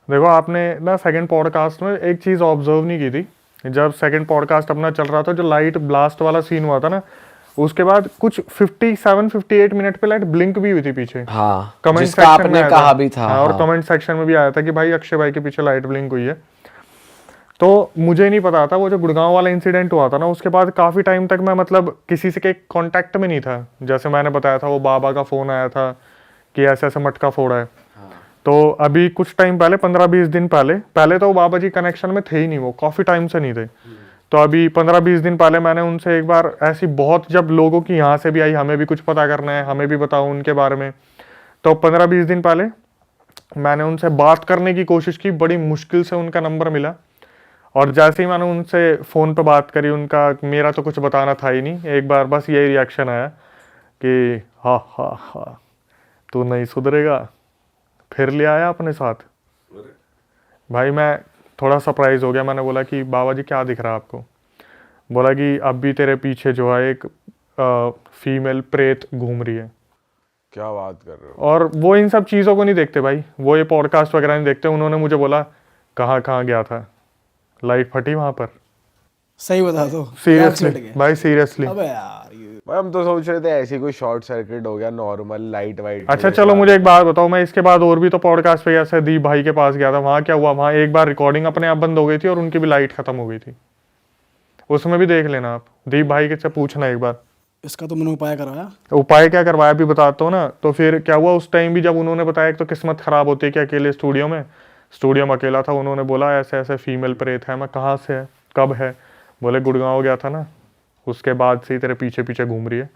देखो आपने ना सेकंड पॉडकास्ट में एक चीज़ ऑब्जर्व नहीं की थी। जब सेकंड पॉडकास्ट अपना चल रहा था, जो लाइट ब्लास्ट वाला सीन हुआ था ना, उसके बाद कुछ 57-58 मिनट पे लाइट ब्लिंक भी हुई थी पीछे। हाँ, कमेंट जिसका सेक्शन में आपने आया था। कहा भी था। हाँ, और हाँ कमेंट सेक्शन में भी आया था कि भाई अक्षय भाई के पीछे लाइट ब्लिंक हुई है। तो मुझे नहीं पता था, वो जो गुड़गांव वाला इंसिडेंट हुआ था ना, उसके बाद काफ़ी टाइम तक मैं मतलब किसी से के कांटेक्ट में नहीं था। जैसे मैंने बताया था, वो बाबा का फ़ोन आया था कि ऐसे ऐसे मटका फोड़ा है। तो अभी कुछ टाइम पहले, 15-20 दिन पहले, पहले तो वो बाबा जी कनेक्शन में थे ही नहीं, वो काफ़ी टाइम से नहीं थे। तो अभी 15-20 दिन पहले मैंने उनसे एक बार ऐसी बहुत, जब लोगों की यहाँ से भी आई, हमें भी कुछ पता करना है, हमें भी बताओ उनके बारे में, तो 15-20 दिन पहले मैंने उनसे बात करने की कोशिश की। बड़ी मुश्किल से उनका नंबर मिला, और जैसे ही मैंने उनसे फ़ोन पे बात करी, उनका मेरा तो कुछ बताना था ही नहीं। एक बार बस यही रिएक्शन आया कि हा हा हा, तू नहीं सुधरेगा, फिर ले आया अपने साथ। भाई मैं थोड़ा सरप्राइज हो गया। मैंने बोला कि बाबा जी क्या दिख रहा है आपको? बोला कि अब भी तेरे पीछे जो है एक फीमेल प्रेत घूम रही है। क्या बात कर रहे हो? और वो इन सब चीज़ों को नहीं देखते भाई, वो ये पॉडकास्ट वगैरह नहीं देखते। उन्होंने मुझे बोला कहाँ कहाँ गया था, लाइट फटी वहाँ पर। सही बता दो, सीरियसली एक्सीडेंट गया। भाई, सीरियसली। अबे यार ये भाई हम तो सोच रहे थे ऐसे कोई शॉर्ट सर्किट हो गया, नॉर्मल लाइट वाइट। अच्छा चलो मुझे एक बात बताओ, मैं इसके बाद और भी तो पॉडकास्ट पे ऐसे दीप भाई के पास गया था, वहाँ क्या हुआ? वहाँ एक बार रिकॉर्डिंग अपने आप बंद हो गई थी और उनकी भी लाइट खत्म हो गई थी। उसमें भी देख लेना आप, दीप भाई के से पूछना एक बार। इसका तो मैंने उपाय कराया। उपाय क्या करवाया भी बताता हूँ ना। तो फिर क्या हुआ उस टाइम भी, जब उन्होंने बताया, एक तो किस्मत खराब होती है कि अकेले स्टूडियो में अकेला था। उन्होंने बोला ऐसे ऐसे फीमेल प्रेत है। मैं कहाँ से है, कब है? बोले गुड़गांव गया था ना, उसके बाद से ही तेरे पीछे पीछे घूम रही है।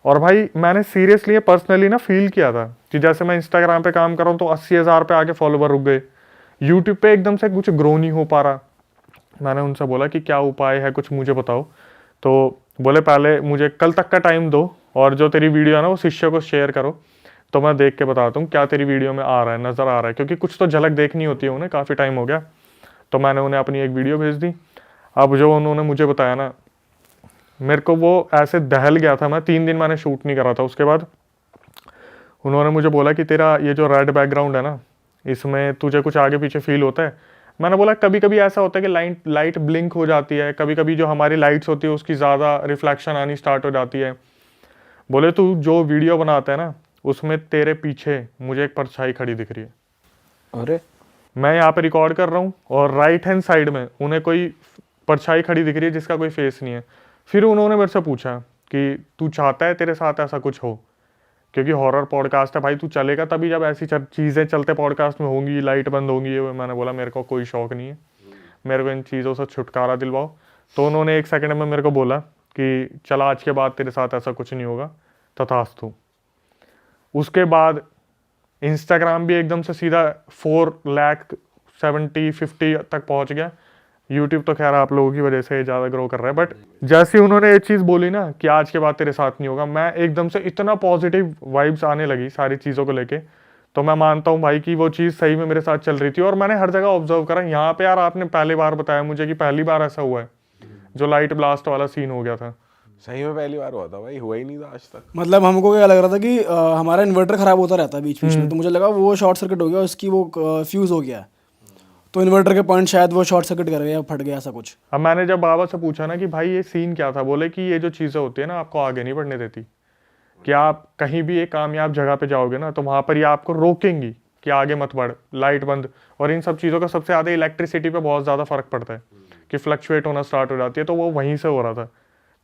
और भाई मैंने सीरियसली पर्सनली ना फील किया था कि जैसे मैं इंस्टाग्राम पे काम कर रहा हूँ तो 80,000 पे आके फॉलोवर रुक गए, यूट्यूब पे एकदम से कुछ ग्रो नहीं हो पा रहा। मैंने उनसे बोला कि क्या उपाय है, कुछ मुझे बताओ। तो बोले पहले मुझे कल तक का टाइम दो, और जो तेरी वीडियो है ना वो शिष्य को शेयर करो, तो मैं देख के बताता हूँ क्या तेरी वीडियो में आ रहा है, नज़र आ रहा है। क्योंकि कुछ तो झलक देखनी होती है उन्हें, काफ़ी टाइम हो गया। तो मैंने उन्हें अपनी एक वीडियो भेज दी। अब जो उन्होंने मुझे बताया ना, मेरे को वो ऐसे दहल गया था। मैं 3 दिन मैंने शूट नहीं करा था। उसके बाद उन्होंने मुझे बोला कि तेरा ये जो रेड बैकग्राउंड है ना, इसमें तुझे कुछ आगे पीछे फील होता है? मैंने बोला कभी कभी ऐसा होता है कि लाइट ब्लिंक हो जाती है, कभी कभी जो हमारी लाइट्स होती है उसकी ज़्यादा रिफ्लेक्शन आनी स्टार्ट हो जाती है। बोले तू जो वीडियो बनाता है ना, उसमें तेरे पीछे मुझे एक परछाई खड़ी दिख रही है। अरे मैं यहाँ पे रिकॉर्ड कर रहा हूँ और राइट हैंड साइड में उन्हें कोई परछाई खड़ी दिख रही है जिसका कोई फेस नहीं है। फिर उन्होंने मेरे से पूछा कि तू चाहता है तेरे साथ ऐसा कुछ हो? क्योंकि हॉरर पॉडकास्ट है भाई, तू चलेगा तभी जब ऐसी चीज़ें चलते पॉडकास्ट में होंगी, लाइट बंद होंगी। ये मैंने बोला मेरे को कोई शौक नहीं है, मेरे को इन चीज़ों से छुटकारा दिलवाओ। तो उन्होंने 1 सेकंड में मेरे को बोला कि चल आज के बाद तेरे साथ ऐसा कुछ नहीं होगा, तथास्तु। उसके बाद इंस्टाग्राम भी एकदम से सीधा 4,70,50 तक पहुंच गया। यूट्यूब तो खैर आप लोगों की वजह से ज़्यादा ग्रो कर रहा है, बट जैसे ही उन्होंने ये चीज़ बोली ना कि आज के बाद तेरे साथ नहीं होगा, मैं एकदम से इतना पॉजिटिव वाइब्स आने लगी सारी चीज़ों को लेके। तो मैं मानता हूँ भाई कि वो चीज़ सही में मेरे साथ चल रही थी। और मैंने हर जगह ऑब्जर्व करा। यहाँ पे यार आपने पहली बार बताया मुझे कि पहली बार ऐसा हुआ है जो लाइट ब्लास्ट वाला सीन हो गया था। सही में पहली बार हुआ था भाई, हुआ ही नहीं था आज तक। मतलब हमको क्या लग रहा था कि हमारा इन्वर्टर खराब होता रहता है बीच बीच में, तो मुझे लगा वो शॉर्ट सर्किट हो गया, उसकी वो फ्यूज़ हो गया, तो इन्वर्टर के पॉइंट शायद वो शॉर्ट सर्किट कर गया, फट गया, ऐसा कुछ। अब मैंने जब बाबा से पूछा ना कि भाई ये सीन क्या था, बोले कि ये जो चीज़ें होती है ना आपको आगे नहीं बढ़ने देती, कि आप कहीं भी एक कामयाब जगह पे जाओगे ना तो वहाँ पर ये आपको रोकेंगी कि आगे मत बढ़, लाइट बंद। और इन सब चीज़ों का सबसे ज़्यादा इलेक्ट्रिसिटी पे बहुत ज़्यादा फर्क पड़ता है कि फ्लक्चुएट होना स्टार्ट हो जाती है। तो वो वहीं से हो रहा था,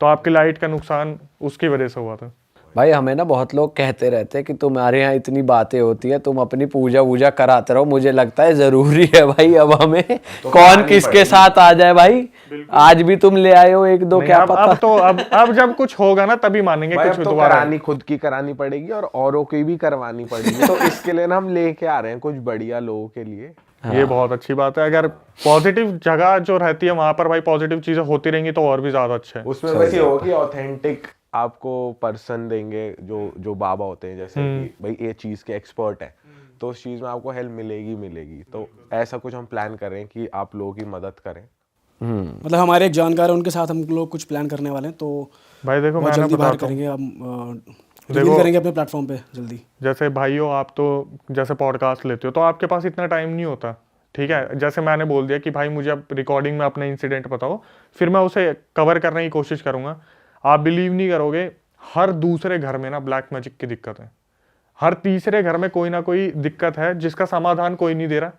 तो आपकी लाइट का नुकसान उसकी वजह से हुआ था। भाई हमें ना बहुत लोग कहते रहते हैं कि तुम्हारे यहाँ इतनी बातें होती है, तुम अपनी पूजा वूजा कराते रहो। मुझे लगता है जरूरी है भाई अब हमें तो कौन किसके साथ आ जाए भाई। आज भी तुम ले आए हो 1-2, क्या अब, पता। अब जब कुछ होगा ना तभी मानेंगे भाई कुछ अब तो दोबारा। करानी खुद की करानी पड़ेगी और औरों की भी करवानी पड़ेगी। तो इसके लिए ना हम लेके आ रहे हैं कुछ बढ़िया लोगों के लिए। ये बहुत अच्छी बात है। अगर पॉजिटिव जगह जो रहती है वहां पर भाई पॉजिटिव चीजें होती रहेंगी तो और भी ज्यादा अच्छा है। उसमें बस ये होगा कि ऑथेंटिक आपको पर्सन देंगे जो बाबा होते हैं, जैसे कि भाई ये चीज के एक्सपर्ट है, तो उस चीज में आपको हेल्प मिलेगी। तो ऐसा कुछ हम प्लान कर रहे हैं कि आप लोगों की मदद करें। मतलब हमारे एक जानकार है, उनके साथ हम लोग कुछ प्लान करने वाले हैं, तो भाई देखो बहुत मैंने जल्दी बाहर बताता हूँ, करेंगे, हम रिवील करेंगे अपने प्लेटफॉर्म पे जल्दी। जैसे भाइयों आप तो जैसे पॉडकास्ट लेते हो तो आपके पास इतना टाइम नहीं होता ठीक है, जैसे मैंने बोल दिया कि भाई मुझे अब रिकॉर्डिंग में अपना इंसिडेंट बताओ, फिर मैं उसे कवर करने की कोशिश करूंगा। आप बिलीव नहीं करोगे, हर दूसरे घर में ना ब्लैक मैजिक की दिक्कत है, हर तीसरे घर में कोई ना कोई दिक्कत है जिसका समाधान कोई नहीं दे रहा,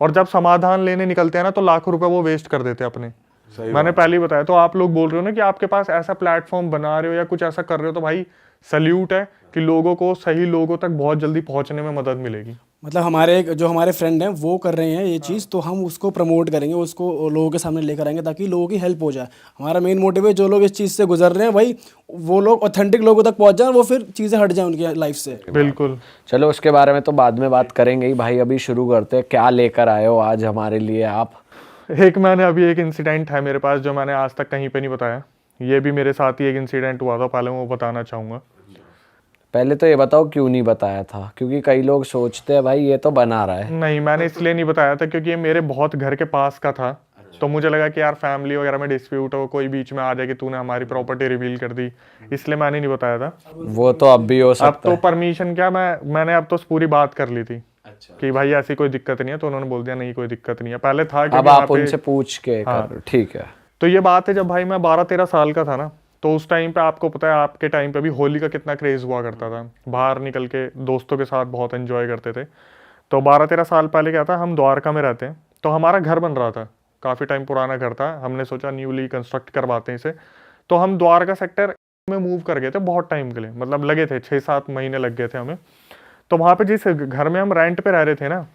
और जब समाधान लेने निकलते हैं ना तो लाखों रुपए वो वेस्ट कर देते हैं अपने। मैंने पहले ही बताया। तो आप लोग बोल रहे हो ना कि आपके पास ऐसा प्लेटफॉर्म बना रहे हो या कुछ ऐसा कर रहे हो, तो भाई सल्यूट है कि लोगों को सही लोगों तक बहुत जल्दी पहुंचने में मदद मिलेगी। मतलब हमारे फ्रेंड हैं वो कर रहे हैं ये चीज़, तो हम उसको प्रमोट करेंगे, उसको लोगों के सामने लेकर आएंगे ताकि लोगों की हेल्प हो जाए। हमारा मेन मोटिव है जो लोग इस चीज़ से गुजर रहे हैं भाई वो लोग ऑथेंटिक लोगों तक पहुंच जाए, वो फिर चीज़ें हट जाए उनकी लाइफ से। बिल्कुल। चलो उसके बारे में तो बाद में बात करेंगे ही भाई, अभी शुरू करते हैं। क्या लेकर आए हो आज हमारे लिए आप? मैंने अभी एक इंसिडेंट है मेरे पास जो मैंने आज तक कहीं पे नहीं बताया, ये भी मेरे साथ ही एक इंसिडेंट हुआ था, पहले मैं वो बताना चाहूँगा। पहले तो ये बताओ क्यों नहीं बताया था, क्योंकि कई लोग सोचते हैं भाई ये तो बना रहा है। नहीं, मैंने इसलिए नहीं बताया था क्योंकि ये मेरे बहुत घर के पास का था। तो मुझे लगा कि यार फैमिली वगैरह में डिस्प्यूट हो, कोई बीच में आ जाए कि तूने हमारी प्रॉपर्टी रिवील कर दी, इसलिए मैंने नहीं बताया था। वो तो अब भी हो अब सकता तो है। परमिशन क्या, मैंने अब तो पूरी बात कर ली थी कि भाई ऐसी कोई दिक्कत नहीं है, तो उन्होंने बोल दिया नहीं कोई दिक्कत नहीं है। पहले था अब क्योंकि आप वहाँ पे- उनसे पूछ के कर, ठीक है। तो ये बात है जब भाई मैं 12-13 साल का था ना, तो उस टाइम पे आपको पता है आपके टाइम पे भी होली का कितना क्रेज हुआ करता था, बाहर निकल के दोस्तों के साथ बहुत एंजॉय करते थे। तो 12-13 साल पहले क्या था, हम द्वारका में रहते हैं, तो हमारा घर बन रहा था, काफ़ी टाइम पुराना घर था, हमने सोचा न्यूली कंस्ट्रक्ट करवाते हैं इसे। तो हम द्वारका सेक्टर में मूव कर गए थे बहुत टाइम के लिए, मतलब लगे थे 6-7 महीने लग गए थे हमें। तो वहाँ पे जिस घर में हम रेंट पे रह रहे थे ना,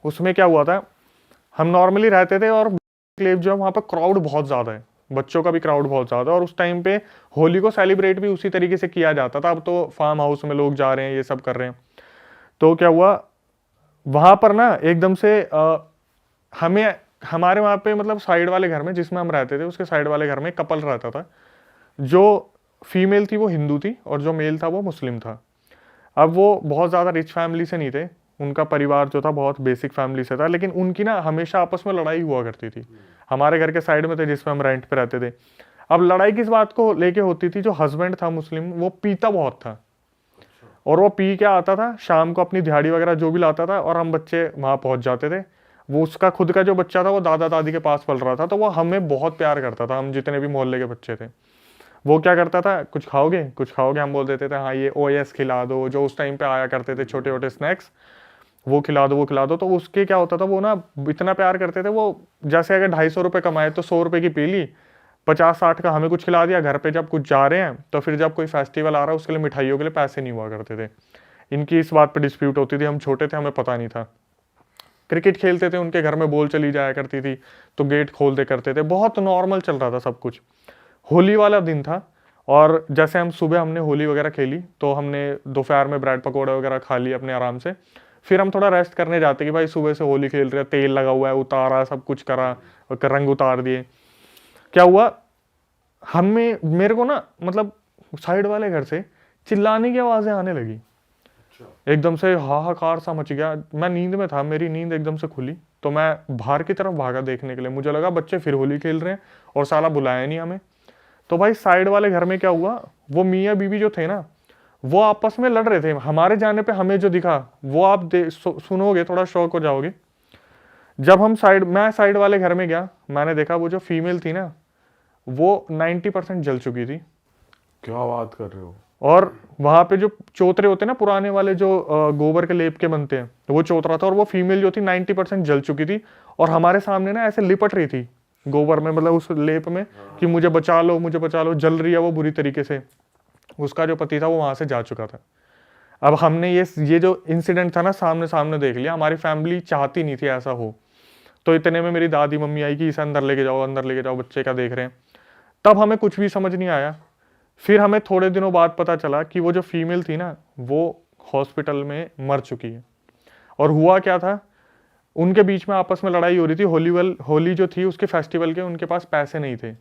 उसमें क्या हुआ था, हम नॉर्मली रहते थे और क्लेव जो है वहाँ पर क्राउड बहुत ज़्यादा है, बच्चों का भी क्राउड बहुत ज़्यादा है, और उस टाइम पे होली को सेलिब्रेट भी उसी तरीके से किया जाता था। अब तो फार्म हाउस में लोग जा रहे हैं, ये सब कर रहे हैं। तो क्या हुआ वहाँ पर ना एकदम से हमें हमारे वहाँ पे मतलब साइड वाले घर में जिसमें हम रहते थे उसके साइड वाले घर में कपल रहता था, जो फीमेल थी वो हिंदू थी और जो मेल था वो मुस्लिम था। अब वो बहुत ज़्यादा रिच फैमिली से नहीं थे, उनका परिवार जो था बहुत बेसिक फैमिली से था, लेकिन उनकी ना हमेशा आपस में लड़ाई हुआ करती थी। हमारे घर के साइड में थे जिसमें हम रेंट पे रहते थे। अब लड़ाई किस बात को लेके होती थी, जो हस्बैंड था मुस्लिम वो पीता बहुत था, और वो पी के आता था शाम को अपनी दिहाड़ी वगैरह जो भी लाता था, और हम बच्चे वहाँ पहुँच जाते थे। वो उसका खुद का जो बच्चा था वो दादा दादी के पास पल रहा था, तो वो हमें बहुत प्यार करता था, हम जितने भी मोहल्ले के बच्चे थे। वो क्या करता था, कुछ खाओगे कुछ खाओगे, हम बोल देते थे हाँ ये OS खिला दो, जो उस टाइम पे आया करते थे छोटे छोटे स्नैक्स, वो खिला दो वो खिला दो। तो उसके क्या होता था, वो ना इतना प्यार करते थे, वो जैसे अगर 250 रुपये कमाए तो 100 रुपये की पी ली, 50-60 का हमें कुछ खिला दिया। घर पे जब कुछ जा रहे हैं तो फिर जब कोई फेस्टिवल आ रहा है उसके लिए मिठाइयों के लिए पैसे नहीं हुआ करते थे। इनकी इस बात पर डिस्प्यूट होती थी, हम छोटे थे हमें पता नहीं था। क्रिकेट खेलते थे, उनके घर में बॉल चली जाया करती थी तो गेट खोल दे करते थे, बहुत नॉर्मल चल रहा था सब कुछ। होली वाला दिन था, और जैसे हम सुबह हमने होली वगैरह खेली, तो हमने दोपहर में ब्रेड पकौड़े वगैरह खा लिए अपने आराम से। फिर हम थोड़ा रेस्ट करने जाते कि भाई सुबह से होली खेल रहे हैं, तेल लगा हुआ है, उतारा सब कुछ करा, रंग उतार दिए। क्या हुआ, मेरे को ना मतलब साइड वाले घर से चिल्लाने की आवाज़ें आने लगी, एकदम से हाहाकार सा मच गया। मैं नींद में था, मेरी नींद एकदम से खुली, तो मैं बाहर की तरफ भागा देखने के लिए, मुझे लगा बच्चे फिर होली खेल रहे हैं और साला बुलाया नहीं हमें। तो भाई साइड वाले घर में क्या हुआ, वो मियाँ बीवी जो थे ना वो आपस में लड़ रहे थे। हमारे जाने पे हमें जो दिखा वो आप सुनोगे, थोड़ा शौक हो जाओगे। जब मैं साइड वाले घर में गया, मैंने देखा वो जो फीमेल थी ना वो 90% जल चुकी थी। क्या बात कर रहे हो? और वहां पे जो चौतरे होते हैं ना पुराने वाले, जो गोबर के लेप के बनते हैं, तो वो चौतरा था, और वो फीमेल जो थी 90% जल चुकी थी, और हमारे सामने ना ऐसे लिपट रही थी गोबर में, मतलब उस लेप में, कि मुझे बचा लो मुझे बचा लो, जल रही है वो बुरी तरीके से। उसका जो पति था वो वहां से जा चुका था। अब हमने ये जो इंसिडेंट था ना सामने सामने देख लिया, हमारी फैमिली चाहती नहीं थी ऐसा हो। तो इतने में मेरी दादी मम्मी आई कि इसे अंदर लेके जाओ, बच्चे क्या देख रहे हैं। तब हमें कुछ भी समझ नहीं आया। फिर हमें थोड़े दिनों बाद पता चला कि वो जो फीमेल थी ना वो हॉस्पिटल में मर चुकी है। और हुआ क्या था, उनके बीच में आपस में लड़ाई हो रही थी। होली जो थी उसके फेस्टिवल के उनके पास पैसे नहीं थे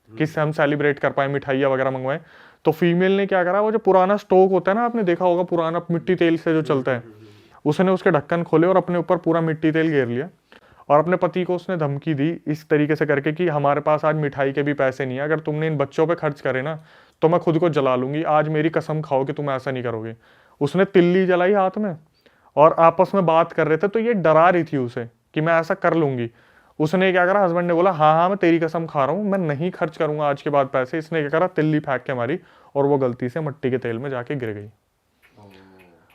किससे हम सेलिब्रेट कर पाए, मिठाइयाँ वगैरह मंगवाए। तो फीमेल ने क्या करा, वो जो पुराना स्टोव होता है ना, आपने देखा होगा पुराना मिट्टी तेल से जो चलता है, उसने उसके ढक्कन खोले और अपने ऊपर पूरा मिट्टी तेल घेर लिया, और अपने पति को उसने धमकी दी इस तरीके से करके कि हमारे पास आज मिठाई के भी पैसे नहीं है, अगर तुमने इन बच्चों पे खर्च करे ना तो मैं खुद को जला लूंगी, आज मेरी कसम खाओ कि तुम ऐसा नहीं करोगे। उसने तिल्ली जलाई हाथ में, और आपस में बात कर रहे थे। तो ये डरा रही थी उसे कि मैं ऐसा कर लूंगी। उसने क्या करा, हस्बैंड ने बोला हाँ हाँ मैं तेरी कसम खा रहा हूँ, मैं नहीं खर्च करूंगा आज के बाद पैसे। इसने क्या करा, तिल्ली फेंक के मारी और वो गलती से मिट्टी के तेल में जाके गिर गई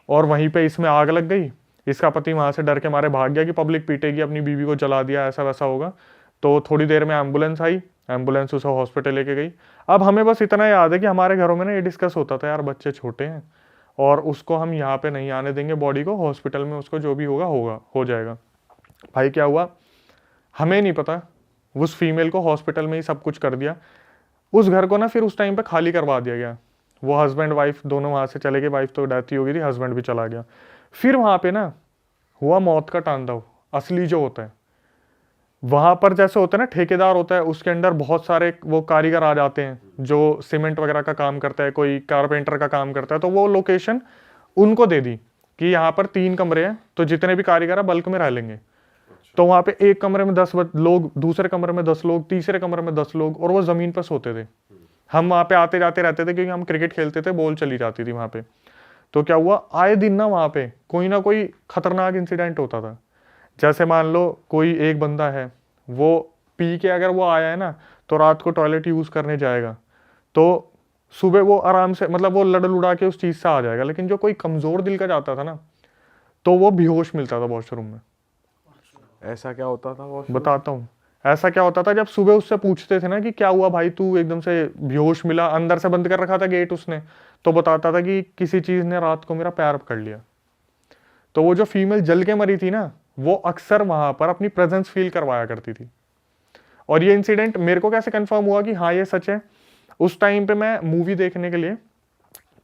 और वहीं पे इसमें आग लग गई। इसका पति वहां से डर के मारे भाग गया कि पब्लिक पीटेगी, अपनी बीवी को जला दिया, ऐसा वैसा होगा। तो थोड़ी देर में एम्बुलेंस आई, एम्बुलेंस उसे हॉस्पिटल लेके गई। अब हमें बस इतना याद है कि हमारे घरों में ना ये डिस्कस होता था, यार बच्चे छोटे हैं और उसको हम यहाँ पे नहीं आने देंगे, बॉडी को हॉस्पिटल में उसको जो भी होगा होगा हो जाएगा। भाई क्या हुआ हमें नहीं पता, उस फीमेल को हॉस्पिटल में ही सब कुछ कर दिया। उस घर को ना फिर उस टाइम पे खाली करवा दिया गया। वो हस्बैंड वाइफ दोनों वहां से चले गए, वाइफ तो डेथ ही हो गई थी, हस्बैंड भी चला गया। फिर वहां पे ना हुआ मौत का तांडव असली जो होता है। वहां पर जैसे होता है ना ठेकेदार होता है, उसके अंदर बहुत सारे वो कारीगर आ जाते हैं जो सीमेंट वगैरह का काम करता है, कोई कारपेंटर का काम करता है। तो वो लोकेशन उनको दे दी कि यहाँ पर 3 कमरे हैं, तो जितने भी कारीगर है बल्क में रह लेंगे। तो वहां पे एक कमरे में 10 लोग, दूसरे कमरे में 10 लोग, तीसरे कमरे में 10 लोग, और वो जमीन पर सोते थे। हम वहां पे आते जाते रहते थे क्योंकि हम क्रिकेट खेलते थे, बॉल चली जाती थी वहां पे। तो क्या हुआ, आए दिन ना वहां पे कोई ना कोई खतरनाक इंसिडेंट होता था। जैसे मान लो कोई एक बंदा है, वो पी के अगर वो आया है ना, तो रात को टॉयलेट यूज करने जाएगा, तो सुबह वो आराम से मतलब वो लड़ लुड़ा के उस चीज से आ जाएगा। लेकिन जो कोई कमजोर दिल का जाता था ना, तो वो बेहोश मिलता था वॉशरूम में। ऐसा क्या होता था वो? बताता हूँ ऐसा क्या होता था। जब सुबह उससे पूछते थे ना कि क्या हुआ भाई, तू एकदम से बेहोश मिला, अंदर से बंद कर रखा था गेट उसने, तो बताता था कि किसी चीज ने रात को मेरा पैर पकड़ लिया। तो वो जो फीमेल जल के मरी थी ना, वो अक्सर वहां पर अपनी प्रेजेंस फील करवाया करती थी। और ये इंसिडेंट मेरे को कैसे कंफर्म हुआ कि हाँ ये सच है, उस टाइम पे मैं मूवी देखने के लिए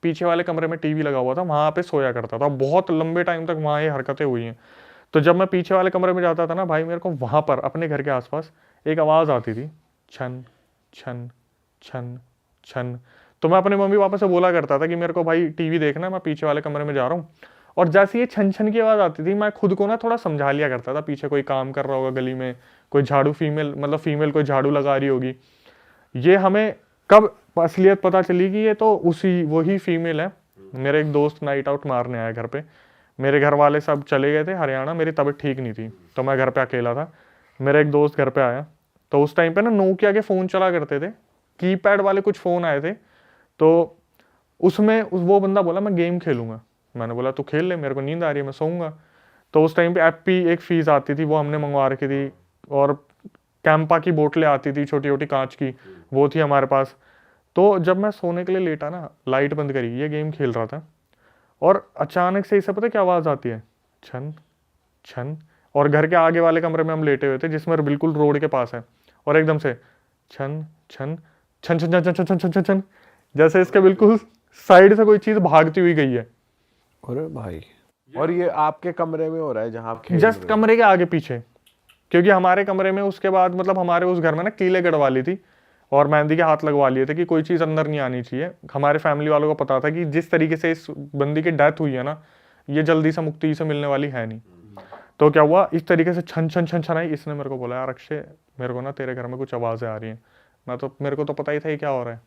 पीछे वाले कमरे में टीवी लगा हुआ था, वहां पे सोया करता था। बहुत लंबे टाइम तक वहां ये हरकतें हुई हैं। तो जब मैं पीछे वाले कमरे में जाता था ना भाई, मेरे को वहां पर अपने घर के आसपास एक आवाज आती थी, छन छन छन छन। तो मैं अपने मम्मी पापा से बोला करता था कि मेरे को भाई टीवी देखना है, मैं पीछे वाले कमरे में जा रहा हूँ। और जैसे ये छन छन की आवाज आती थी, मैं खुद को ना थोड़ा समझा लिया करता था, पीछे कोई काम कर रहा होगा गली में, कोई झाड़ू फीमेल कोई झाड़ू लगा रही होगी। ये हमें कब असलियत पता चली कि ये तो वही फीमेल है। मेरे एक दोस्त नाइट आउट मारने आया घर पे, मेरे घर वाले सब चले गए थे हरियाणा, मेरी तबीयत ठीक नहीं थी, तो मैं घर पे अकेला था। मेरा एक दोस्त घर पे आया, तो उस टाइम पे ना नोकिया के फ़ोन चला करते थे, कीपैड वाले कुछ फ़ोन आए थे। तो उसमें वो बंदा बोला मैं गेम खेलूंगा। मैंने बोला तू खेल ले, मेरे को नींद आ रही है, मैं सोऊंगा। तो उस टाइम पे एप्पी एक फीस आती थी, वो हमने मंगवा रखी थी, और कैंपा की बोतलें आती थी छोटी छोटी कांच की, वो थी हमारे पास। तो जब मैं सोने के लिए लेटा ना, लाइट बंद करी, ये गेम खेल रहा था, और अचानक से इसे पता क्या आवाज आती है, छन छन। और घर के आगे वाले कमरे में हम लेटे हुए थे, जिसमें बिल्कुल रोड के पास है, और एकदम से छन छन छन छन छन छन छन छन छन छन, जैसे इसके बिल्कुल साइड से कोई चीज भागती हुई गई है। अरे भाई, और ये आपके कमरे में हो रहा है जहाँ आप खेल जस्ट रहे हो? कमरे के आगे पीछे, क्योंकि हमारे कमरे में उसके बाद मतलब हमारे उस घर में ना कीले गड़वा ली थी और मेहंदी के हाथ लगवा लिए थे कि कोई चीज़ अंदर नहीं आनी चाहिए। हमारे फैमिली वालों को पता था कि जिस तरीके से इस बंदी की डेथ हुई है ना, ये जल्दी से मुक्ति से मिलने वाली है नहीं। तो क्या हुआ, इस तरीके से छन छन छन छन आई। इसने मेरे को बोला यार अक्षय, मेरे को ना तेरे घर में कुछ आवाज़ें आ रही हैं। मेरे को तो पता ही था ये क्या हो रहा है,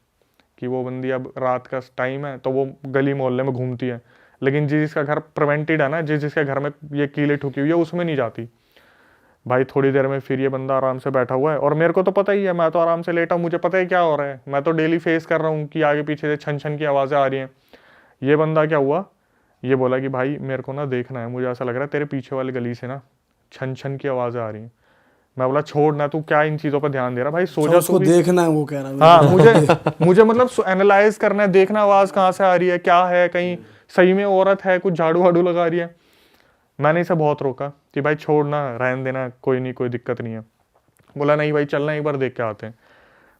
कि वो बंदी अब रात का टाइम है तो वो गली मोहल्ले में घूमती है, लेकिन जिसका घर प्रिवेंटेड है ना, जिसके घर में ये कीले ठुकी हुई है, उसमें नहीं जाती। भाई थोड़ी देर में फिर ये बंदा आराम से बैठा हुआ है, और मेरे को तो पता ही है, मैं तो आराम से लेटा हूं, मुझे पता है क्या हो रहा है, मैं तो डेली फेस कर रहा हूँ कि आगे पीछे से छन छन की आवाज़ें आ रही हैं। ये बंदा क्या हुआ, ये बोला कि भाई मेरे को ना देखना है, मुझे ऐसा लग रहा है तेरे पीछे वाली गली से ना छन छन की आवाज़ें आ रही हैं। मैं बोला छोड़ ना, तू क्या इन चीज़ों पर ध्यान दे रहा भाई, सो जा। उसको देखना है, वो कह रहा है। हाँ, मुझे मतलब एनालाइज करना है, देखना आवाज़ कहाँ से आ रही है, क्या है, कहीं सही में औरत है, कुछ झाड़ू वाड़ू लगा रही है। मैंने इसे बहुत रोका कि भाई छोड़ना, रहने देना, कोई नहीं, कोई दिक्कत नहीं है। बोला नहीं भाई चलना, एक बार देख के आते हैं।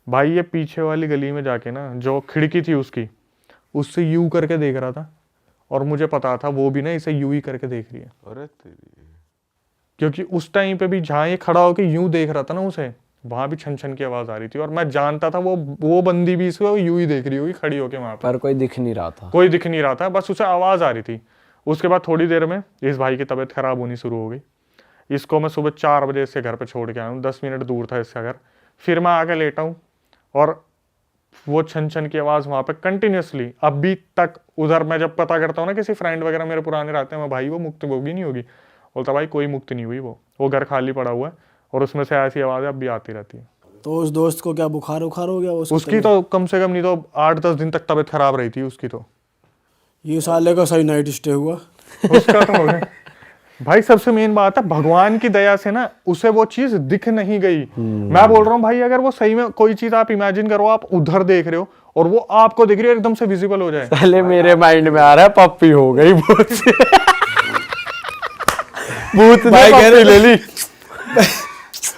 भाई ये पीछे वाली गली में जाके ना, जो खिड़की थी उसकी, उससे यू करके देख रहा था, और मुझे पता था वो भी ना इसे यू ही करके देख रही है, अरे तेरी। क्योंकि उस टाइम पे भी जहाँ ये खड़ा होकर यूं देख रहा था ना उसे, वहां भी छन छन की आवाज आ रही थी, और मैं जानता था वो बंदी भी इसको यूं ही देख रही होगी खड़ी होके वहां पर कोई दिख नहीं रहा था। कोई दिख नहीं रहा था, बस उसे आवाज आ रही थी। उसके बाद थोड़ी देर में इस भाई की तबीयत खराब होनी शुरू हो गई। इसको मैं सुबह 4 बजे इसके घर पे छोड़ के आया हूँ, 10 मिनट दूर था इसका घर। फिर मैं आके लेटा हूँ, और वो छन छन की आवाज़ वहाँ पे कंटिन्यूसली अभी तक। उधर मैं जब पता करता हूँ ना, किसी फ्रेंड वगैरह मेरे पुराने रहते हैं, मैं भाई वो मुक्त होगी नहीं होगी, बोलता भाई कोई मुक्ति नहीं हुई, वो घर खाली पड़ा हुआ है और उसमें से ऐसी आवाज़ें अब भी आती रहती है। तो उस दोस्त को क्या बुखार उखार हो गया उसकी तो कम से कम नहीं तो 8-10 दिन तक तबीयत खराब रही थी उसकी तो। ये साले का सही नाइट स्टे हुआ। उसका तो हो गया भाई। सबसे मेन बात है भगवान की दया से ना उसे वो चीज दिख नहीं गई। मैं बोल रहा हूँ भाई, अगर वो सही में कोई चीज आप इमेजिन करो, आप उधर देख रहे हो और वो आपको दिख रही है, एकदम से विजिबल हो जाए। पहले मेरे माइंड में आ रहा है पप्पी हो गई भूत से। भूत ने भाई कह पप्पी ले ली।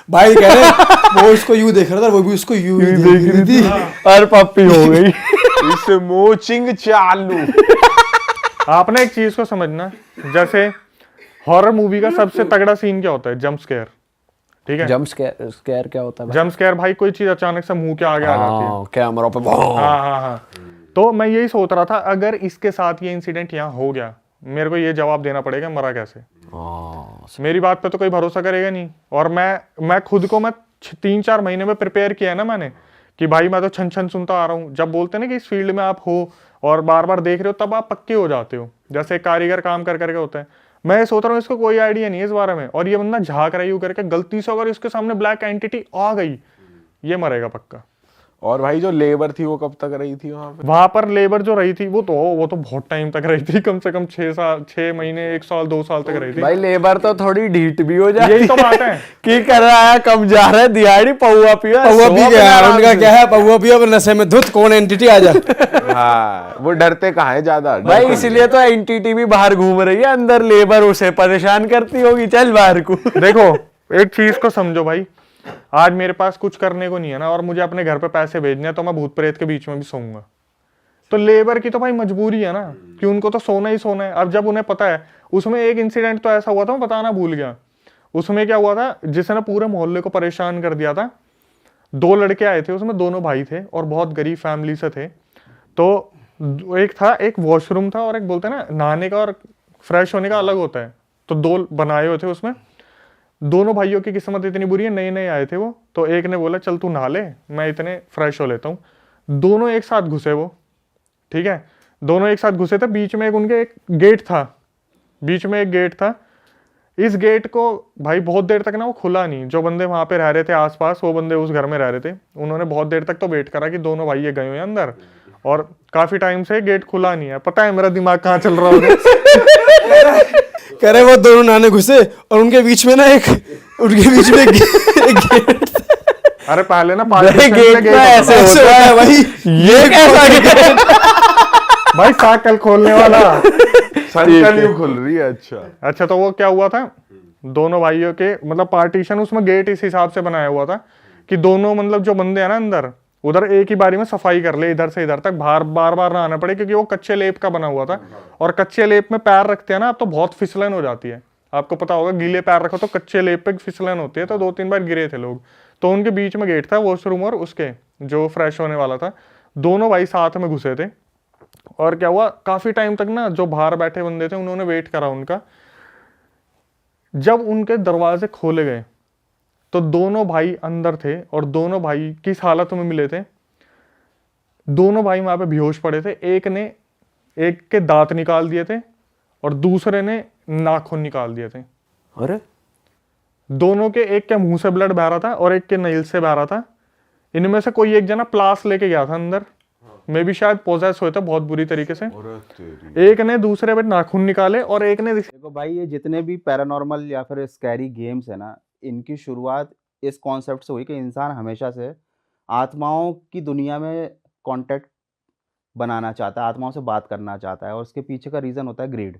भाई कह रहे वो उसको यूं देख रहा था, वो भी उसको यूं ही देख रही थी और पप्पी हो गई। इस मोचिंग चालू। आपने एक चीज को समझना, जैसे हॉरर मूवी का सबसे तगड़ा सीन क्या होता है? Jump scare. ठीक है, जंप स्केयर क्या होता है? जंप स्केयर भाई कोई चीज अचानक से मुंह के आगे आ जाती है। कैमरा पे हाँ। तो मैं यही सोच रहा था, अगर इसके साथ ये इंसिडेंट यहाँ हो गया, मेरे को ये जवाब देना पड़ेगा मरा कैसे। मेरी बात पे तो कोई भरोसा करेगा नहीं। और मैं खुद को मैं 3-4 महीने में प्रिपेयर किया है ना मैंने, कि भाई मैं तो छन छन सुनता आ रहा हूँ। जब बोलते हैं ना कि इस फील्ड में आप हो और बार बार देख रहे हो, तब आप पक्के हो जाते हो। जैसे कारीगर काम कर करके होते हैं। मैं सोच रहा हूँ इसको कोई आइडिया नहीं है इस बारे में, और ये बंदा झाँक रही हूँ करके, गलती से अगर इसके सामने ब्लैक एंटिटी आ गई, ये मरेगा पक्का। और भाई जो लेबर थी वो कब तक रही थी वहां पे? वहां पर लेबर जो रही थी वो तो बहुत टाइम तक रही थी, कम से कम 6 महीने, 1 साल, 2 साल तक रही थी। भाई लेबर तो थोड़ी ढीठ भी हो जाती यही तो बात है कि कर रहा है, कम जा रहा है, दिहाड़ी पौवा पिया, पौवा सो पी गया। अपना उनका क्या है, पौवा पिया पर नशे में धुत, कौन एंटिटी आ जा। हाँ, वो डरते कहाँ है ज्यादा। भाई इसलिए तो एंटिटी भी बाहर घूम रही है, अंदर लेबर उसे परेशान करती होगी, चल बाहर को। देखो एक चीज को समझो भाई, आज मेरे पास कुछ करने को नहीं है ना, और मुझे अपने घर पे पैसे भेजने हैं, तो मैं भूत प्रेत के बीच में भी सोऊंगा। तो लेबर की तो भाई मजबूरी है ना, कि उनको तो सोना ही सोना है। अब जब उन्हें पता है, उसमें एक इंसिडेंट तो ऐसा हुआ था, मैं बताना भूल गया। उसमें क्या हुआ था, जिसने पूरे मोहल्ले को परेशान कर दिया था। 2 लड़के आए थे, उसमें दोनों भाई थे और बहुत गरीब फैमिली से थे। तो एक वॉशरूम था और एक बोलते हैं ना नहाने का और फ्रेश होने का अलग होता है, तो 2 बनाए हुए थे। उसमें दोनों भाइयों की किस्मत इतनी बुरी है, नए नए आए थे वो, तो एक ने बोला चल तू नहा ले, मैं इतने फ्रेश हो लेता हूँ। दोनों एक साथ घुसे वो, ठीक है, दोनों एक साथ घुसे थे। बीच में उनके एक गेट था। इस गेट को भाई बहुत देर तक ना वो खुला नहीं। जो बंदे वहां पे रह रहे थे आसपास, वो बंदे उस घर में रह रहे थे, उन्होंने बहुत देर तक तो वेट करा कि दोनों भाई ये गए हुए हैं अंदर, और काफी टाइम से गेट खुला नहीं है। पता है मेरा दिमाग कहाँ चल रहा होगा? कह रहे वो दोनों नाने घुसे और उनके बीच में एक गेट। अरे पहले ना गेट में ऐसे होता है भाई, ये कैसा गेट? भाई साइकिल खोलने वाला। संकल यूं खुल रही है। अच्छा, तो वो क्या हुआ था, दोनों भाइयों के मतलब पार्टीशन, उसमें गेट इस हिसाब से बनाया हुआ था कि दोनों मतलब जो बंदे हैं ना अंदर, उधर एक ही बारी में सफाई कर ले, इधर से इधर तक बार बार ना आना पड़े, क्योंकि वो कच्चे लेप का बना हुआ था। और कच्चे लेप में पैर रखते हैं ना आप, तो बहुत फिसलन हो जाती है। आपको पता होगा, गीले पैर रखो तो कच्चे लेप पे फिसलन होती है। तो 2-3 बार गिरे थे लोग। तो उनके बीच में गेट था, वॉशरूम और उसके जो फ्रेश होने वाला था। दोनों भाई साथ में घुसे थे, और क्या हुआ, काफी टाइम तक ना जो बाहर बैठे बंदे थे उन्होंने वेट करा उनका। जब उनके दरवाजे खोले गए तो दोनों भाई अंदर थे, और दोनों भाई किस हालत में मिले थे, दोनों भाई वहां पे बेहोश पड़े थे। एक के दांत निकाल दिए थे और दूसरे ने नाखून निकाल दिए थे। अरे दोनों के, एक के मुंह से ब्लड बह रहा था और एक के नेल से बह रहा था। इनमें से कोई एक जना प्लास लेके गया था अंदर, मे भी शायद पोजेस हुए थे बहुत बुरी तरीके से। एक ने दूसरे पे नाखून निकाले और एक ने देखो भाई, ये जितने भी पैरानॉर्मल या फिर स्कैरी गेम्स है ना, इनकी शुरुआत इस कॉन्सेप्ट से हुई कि इंसान हमेशा से आत्माओं की दुनिया में कांटेक्ट बनाना चाहता है, आत्माओं से बात करना चाहता है, और उसके पीछे का रीज़न होता है ग्रीड।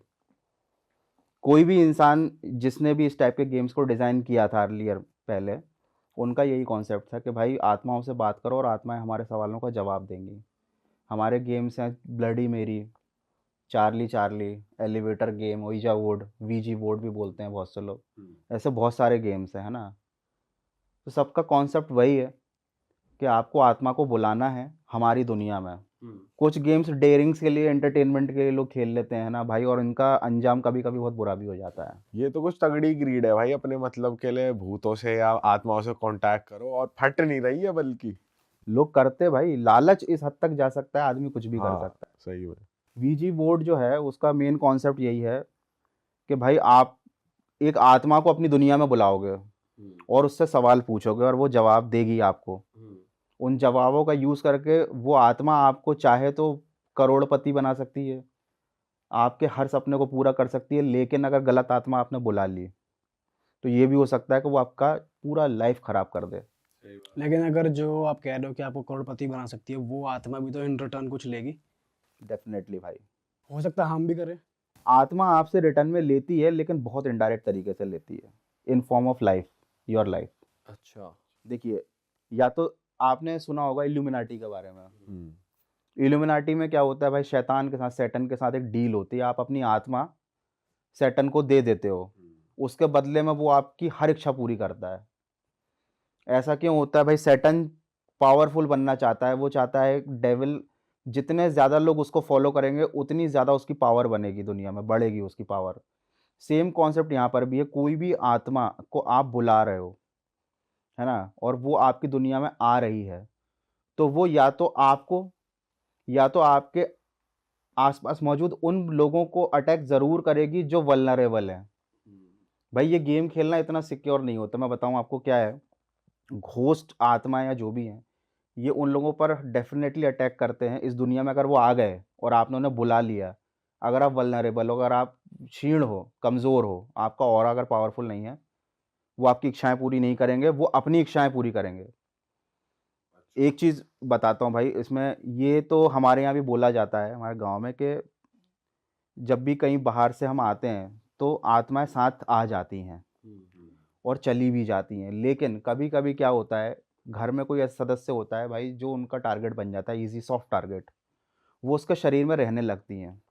कोई भी इंसान जिसने भी इस टाइप के गेम्स को डिज़ाइन किया था अर्लियर पहले, उनका यही कॉन्सेप्ट था कि भाई आत्माओं से बात करो और आत्माएं हमारे सवालों का जवाब देंगी। हमारे गेम्स हैं bloody Mary, Charlie Charlie, elevator game, Ouija board, weegee board भी बोलते हैं बहुत से लोग, ऐसे बहुत सारे गेम्स हैं, है ना। तो सबका कॉन्सेप्ट वही है कि आपको आत्मा को बुलाना है हमारी दुनिया में। कुछ गेम्स डेयरिंग्स के लिए, एंटरटेनमेंट के लिए लोग खेल लेते हैं ना भाई, और इनका अंजाम कभी कभी बहुत बुरा भी हो जाता है। ये तो कुछ तगड़ी ग्रीड है भाई, अपने मतलब के लिए भूतों से या आत्माओं से कांटेक्ट करो, और फट नहीं रही है बल्कि लोग करते भाई, लालच इस हद तक जा सकता है, आदमी कुछ भी कर सकता है। सही में। वीजी बोर्ड जो है उसका मेन कॉन्सेप्ट यही है कि भाई आप एक आत्मा को अपनी दुनिया में बुलाओगे और उससे सवाल पूछोगे और वो जवाब देगी आपको। उन जवाबों का यूज़ करके वो आत्मा आपको चाहे तो करोड़पति बना सकती है, आपके हर सपने को पूरा कर सकती है, लेकिन अगर गलत आत्मा आपने बुला ली, तो ये भी हो सकता है कि वो आपका पूरा लाइफ ख़राब कर दे। लेकिन अगर जो आप कह रहे हो कि आपको करोड़पति बना सकती है, वो आत्मा भी तो इन रिटर्न कुछ लेगी। डेफ़िनेटली भाई। हो सकता है हम भी करें। आत्मा आपसे रिटर्न में लेती है, लेकिन बहुत इनडायरेक्ट तरीके से लेती है, in form of life, your life. अच्छा। देखिए, या तो आपने सुना होगा इल्यूमिनाटी के बारे में। इल्यूमिनाटी में क्या होता है भाई, शैतान के साथ, सैटन के साथ एक डील होती है। आप अपनी आत्मा सैटन को दे देते हो, उसके बदले में वो आपकी हर इच्छा पूरी करता है। ऐसा क्यों होता है भाई? सैटन पावरफुल बनना चाहता है, वो चाहता है डेविल जितने ज़्यादा लोग उसको फॉलो करेंगे उतनी ज़्यादा उसकी पावर बनेगी, दुनिया में बढ़ेगी उसकी पावर। सेम कॉन्सेप्ट यहाँ पर भी है। कोई भी आत्मा को आप बुला रहे हो, है ना, और वो आपकी दुनिया में आ रही है, तो वो या तो आपको या तो आपके आसपास मौजूद उन लोगों को अटैक ज़रूर करेगी जो वल्नरेबल हैं। भाई ये गेम खेलना इतना सिक्योर नहीं होता। मैं बताऊँ आपको क्या है, घोस्ट आत्मा या जो भी हैं, ये उन लोगों पर डेफ़िनेटली अटैक करते हैं। इस दुनिया में अगर वो आ गए और आपने उन्हें बुला लिया, अगर आप वल्नरेबल हो, अगर आप क्षीण हो, कमज़ोर हो, आपका ऑरा अगर पावरफुल नहीं है, वो आपकी इच्छाएँ पूरी नहीं करेंगे, वो अपनी इच्छाएँ पूरी करेंगे। एक चीज़ बताता हूँ भाई इसमें, ये तो हमारे यहाँ भी बोला जाता है हमारे गाँव में कि जब भी कहीं बाहर से हम आते हैं, तो आत्माएँ साथ आ जाती हैं और चली भी जाती हैं। लेकिन कभी-कभी क्या होता है, घर में कोई ऐसा सदस्य होता है भाई जो उनका टारगेट बन जाता है, ईज़ी सॉफ्ट टारगेट। वो उसके शरीर में रहने लगती हैं।